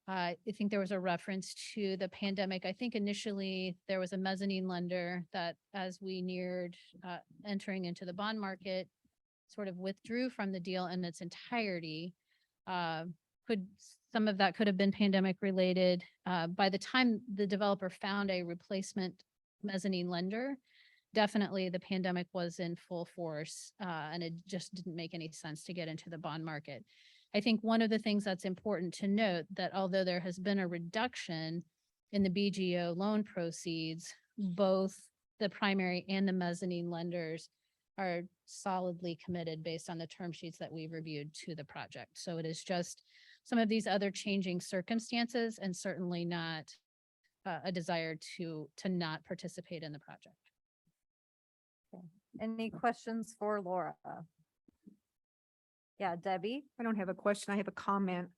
I think there was a reference to the pandemic. I think initially there was a mezzanine lender that, as we neared entering into the bond market, sort of withdrew from the deal in its entirety. Some of that could have been pandemic related. By the time the developer found a replacement mezzanine lender, definitely the pandemic was in full force, and it just didn't make any sense to get into the bond market. I think one of the things that's important to note that although there has been a reduction in the BGO loan proceeds, both the primary and the mezzanine lenders are solidly committed based on the term sheets that we've reviewed to the project. So it is just some of these other changing circumstances, and certainly not a desire to not participate in the project. Any questions for Laura? Yeah, Debbie? I don't have a question. I have a comment.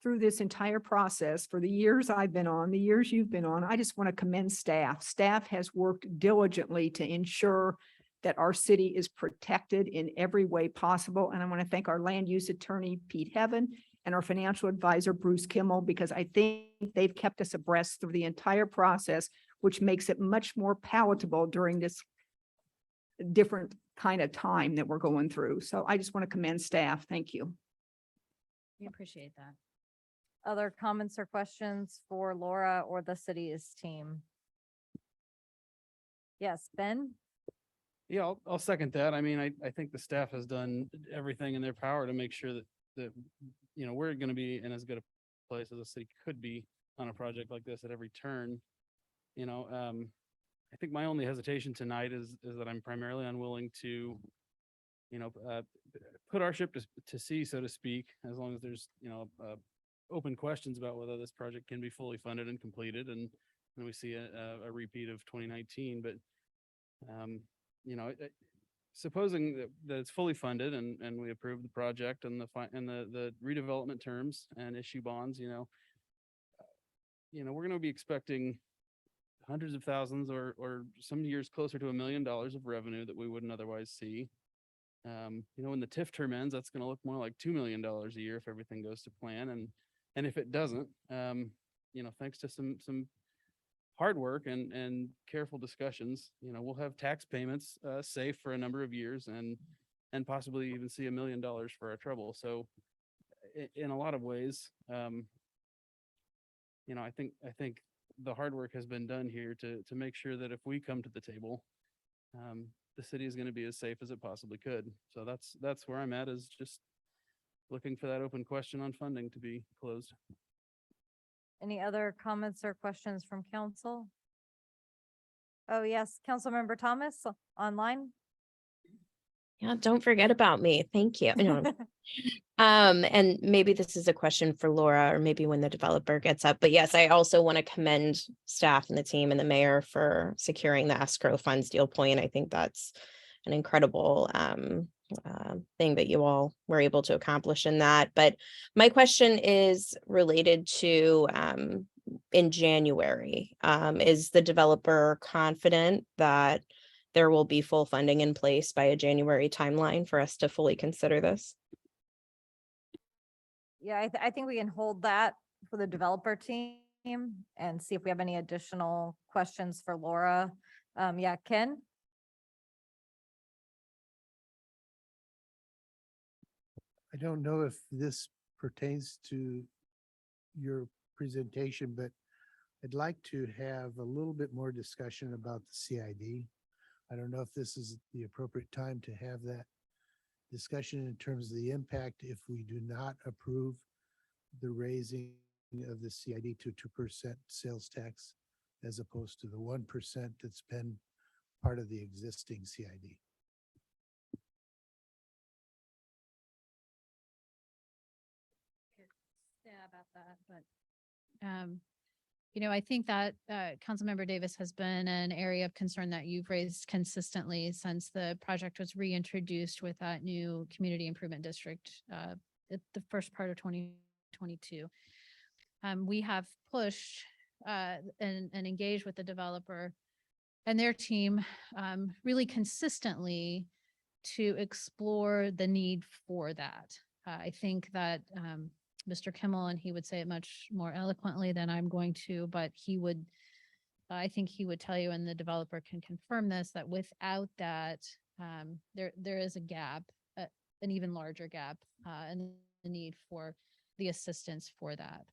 Through this entire process, for the years I've been on, the years you've been on, I just want to commend staff. Staff has worked diligently to ensure that our city is protected in every way possible. And I want to thank our land use attorney, Pete Heaven, and our financial advisor, Bruce Kimmel, because I think they've kept us abreast through the entire process, which makes it much more palatable during this different kind of time that we're going through. So I just want to commend staff. Thank you. We appreciate that. Other comments or questions for Laura or the city's team? Yes, Ben? Yeah, I'll second that. I mean, I think the staff has done everything in their power to make sure that we're going to be in as good a place as the city could be on a project like this at every turn. I think my only hesitation tonight is that I'm primarily unwilling to put our ship to sea, so to speak, as long as there's, open questions about whether this project can be fully funded and completed, and we see a repeat of 2019, but supposing that it's fully funded and we approve the project and the redevelopment terms and issue bonds, we're gonna be expecting hundreds of thousands or some years closer to $1 million of revenue that we wouldn't otherwise see. When the TIF term ends, that's gonna look more like $2 million a year if everything goes to plan. And if it doesn't, thanks to some hard work and careful discussions, we'll have tax payments safe for a number of years and possibly even see $1 million for our trouble. So in a lot of ways, I think the hard work has been done here to make sure that if we come to the table, the city is going to be as safe as it possibly could. So that's where I'm at, is just looking for that open question on funding to be closed. Any other comments or questions from council? Oh, yes, Councilmember Thomas online. Yeah, don't forget about me. Thank you. No. And maybe this is a question for Laura, or maybe when the developer gets up. But yes, I also want to commend staff and the team and the mayor for securing the escrow funds deal point. I think that's an incredible thing that you all were able to accomplish in that. But my question is related to in January. Is the developer confident that there will be full funding in place by a January timeline for us to fully consider this? Yeah, I think we can hold that for the developer team and see if we have any additional questions for Laura. Yeah, Ken? I don't know if this pertains to your presentation, but I'd like to have a little bit more discussion about the CID. I don't know if this is the appropriate time to have that discussion in terms of the impact if we do not approve the raising of the CID to 2% sales tax as opposed to the 1% that's been part of the existing CID. About that, but I think that Councilmember Davis has been an area of concern that you've raised consistently since the project was reintroduced with that new community improvement district at the first part of 2022. We have pushed and engaged with the developer and their team really consistently to explore the need for that. I think that Mr. Kimmel, and he would say it much more eloquently than I'm going to, but I think he would tell you, and the developer can confirm this, that without that, there is a gap, an even larger gap, and the need for the assistance for that.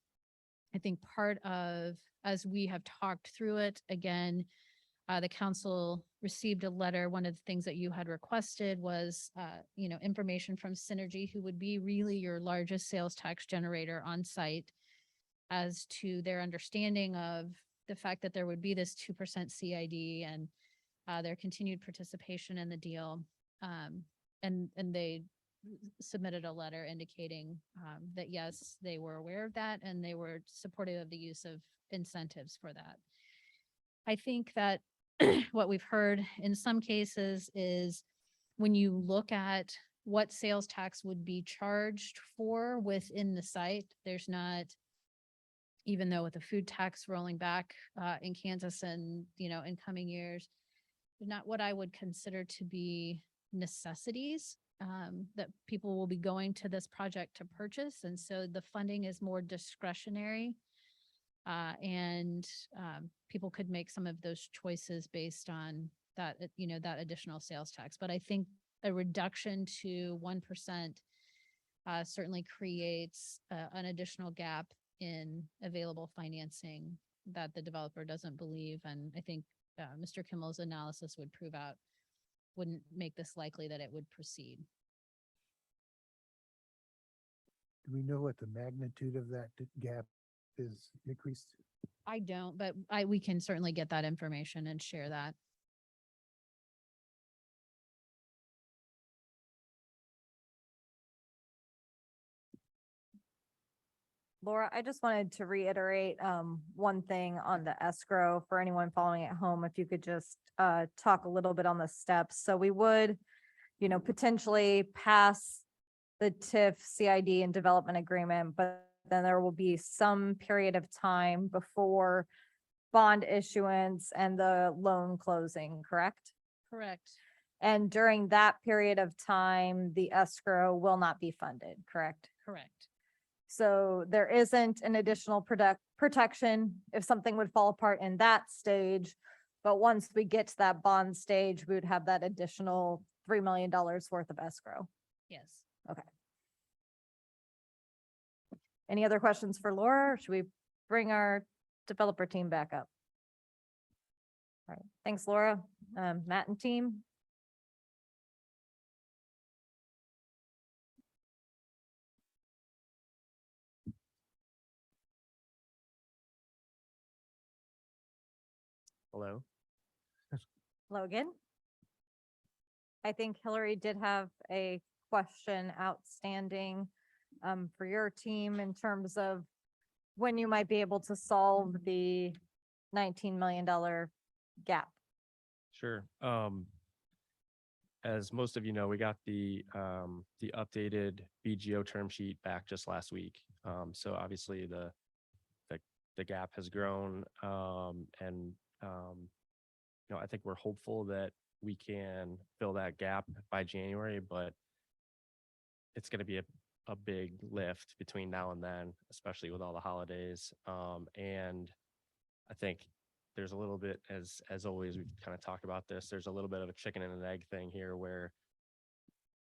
I think part of, as we have talked through it, again, the council received a letter. One of the things that you had requested was, information from Synergy, who would be really your largest sales tax generator on site, as to their understanding of the fact that there would be this 2% CID and their continued participation in the deal. And they submitted a letter indicating that, yes, they were aware of that and they were supportive of the use of incentives for that. I think that what we've heard in some cases is when you look at what sales tax would be charged for within the site, there's not, even though with the food tax rolling back in Kansas and, in coming years, not what I would consider to be necessities that people will be going to this project to purchase. And so the funding is more discretionary. And people could make some of those choices based on that, that additional sales tax. But I think a reduction to 1% certainly creates an additional gap in available financing that the developer doesn't believe. And I think Mr. Kimmel's analysis would prove out, wouldn't make this likely that it would proceed. Do we know what the magnitude of that gap is increased? I don't, but we can certainly get that information and share that. Laura, I just wanted to reiterate one thing on the escrow for anyone following at home. If you could just talk a little bit on the steps. So we would, potentially pass the TIF, CID and development agreement, but then there will be some period of time before bond issuance and the loan closing, correct? Correct. And during that period of time, the escrow will not be funded, correct? Correct. So there isn't an additional protection if something would fall apart in that stage. But once we get to that bond stage, we would have that additional $3 million worth of escrow. Yes. Any other questions for Laura? Or should we bring our developer team back up? All right, thanks, Laura. Matt and team. Hello. Hello again. I think Hillary did have a question outstanding for your team in terms of when you might be able to solve the $19 million gap. Sure. As most of you know, we got the updated BGO term sheet back just last week. So obviously the gap has grown, and I think we're hopeful that we can fill that gap by January, but it's going to be a big lift between now and then, especially with all the holidays. And I think there's a little bit, as always, we've kind of talked about this, there's a little bit of a chicken and an egg thing here where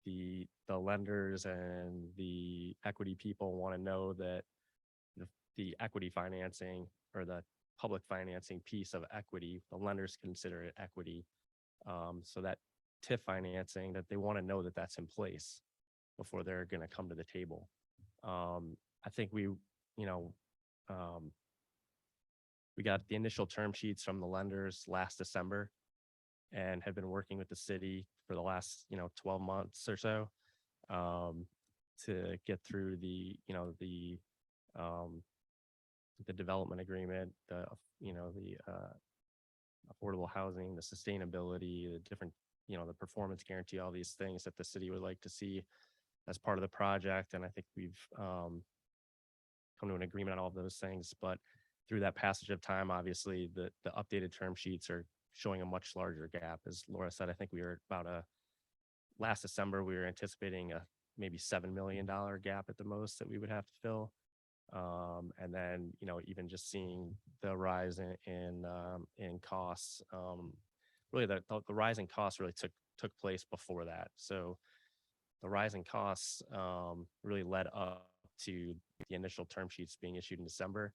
the lenders and the equity people want to know that the equity financing or the public financing piece of equity, the lenders consider it equity. So that TIF financing, that they want to know that that's in place before they're going to come to the table. I think we got the initial term sheets from the lenders last December and have been working with the city for the last, 12 months or so to get through the development agreement, the affordable housing, the sustainability, the different, the performance guarantee, all these things that the city would like to see as part of the project. And I think we've come to an agreement on all of those things. But through that passage of time, obviously, the updated term sheets are showing a much larger gap. As Laura said, I think we were last December, we were anticipating a maybe $7 million gap at the most that we would have to fill. And then, even just seeing the rise in costs, really the rise in costs really took place before that. So the rise in costs really led up to the initial term sheets being issued in December.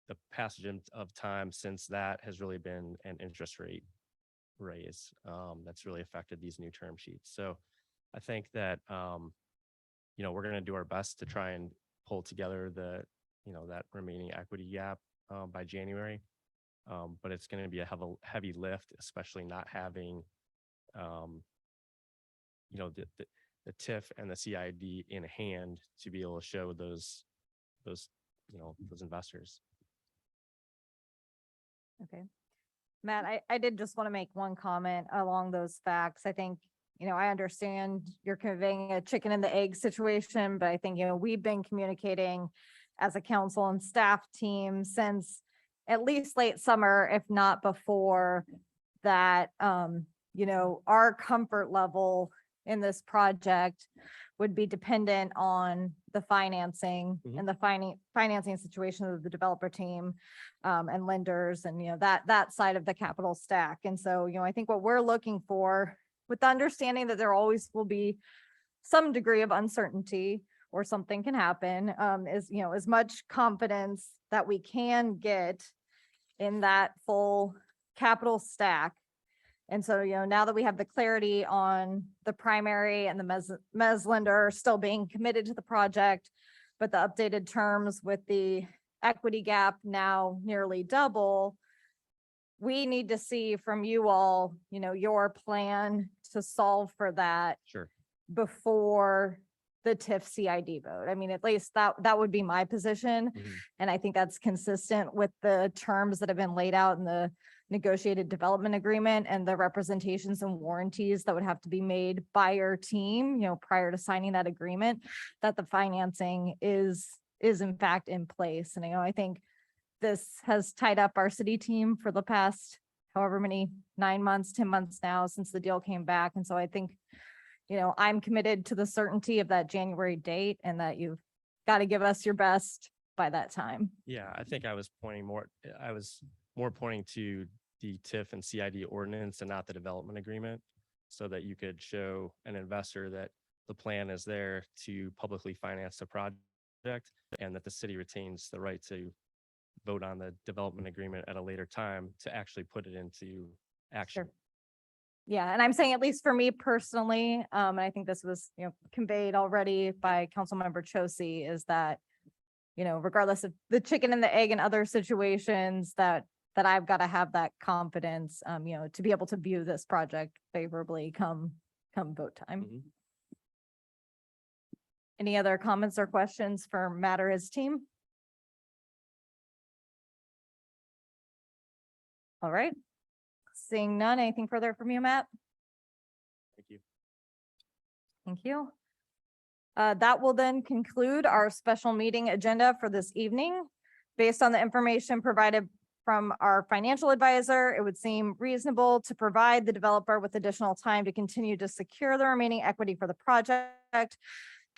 The passage of time since that has really been an interest rate raise that's really affected these new term sheets. So I think that, we're going to do our best to try and pull together that remaining equity gap by January. But it's going to be a heavy lift, especially not having, the TIF and the CID in hand to be able to show those investors. Okay. Matt, I did just want to make one comment along those facts. I think, I understand you're conveying a chicken and the egg situation, but I think, we've been communicating as a council and staff team since at least late summer, if not before that, our comfort level in this project would be dependent on the financing and the financing situation of the developer team and lenders and, that side of the capital stack. And so, I think what we're looking for, with the understanding that there always will be some degree of uncertainty or something can happen, is, as much confidence that we can get in that full capital stack. And so, now that we have the clarity on the primary and the mezz lender still being committed to the project, but the updated terms with the equity gap now nearly double, we need to see from you all, your plan to solve for that Sure. before the TIF CID vote. I mean, at least that would be my position. Mhm. And I think that's consistent with the terms that have been laid out in the negotiated development agreement and the representations and warranties that would have to be made by your team, prior to signing that agreement, that the financing is in fact in place. And I think this has tied up our city team for the past however many 9 months, 10 months now since the deal came back. And so I think, I'm committed to the certainty of that January date and that you've got to give us your best by that time. Yeah, I think I was more pointing to the TIF and CID ordinance and not the development agreement, so that you could show an investor that the plan is there to publicly finance the project and that the city retains the right to vote on the development agreement at a later time to actually put it into action. Sure. Yeah, and I'm saying, at least for me personally, and I think this was, conveyed already by Councilmember Chosi, is that, regardless of the chicken and the egg and other situations, that I've got to have that confidence, to be able to view this project favorably come vote time. Mhm. Any other comments or questions for Matt or his team? All right. Seeing none, anything further from you, Matt? Thank you. Thank you. That will then conclude our special meeting agenda for this evening. Based on the information provided from our financial advisor, it would seem reasonable to provide the developer with additional time to continue to secure the remaining equity for the project.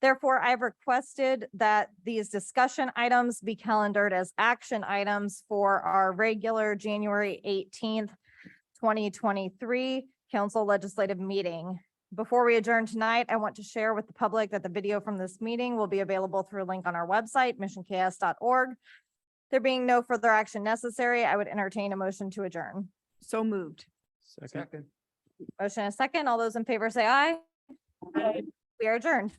Therefore, I've requested that these discussion items be calendared as action items for our regular January 18th, 2023 council legislative meeting. Before we adjourn tonight, I want to share with the public that the video from this meeting will be available through a link on our website, missionks.org. There being no further action necessary, I would entertain a motion to adjourn. So moved. Second. Motion and a second. All those in favor say aye. We are adjourned.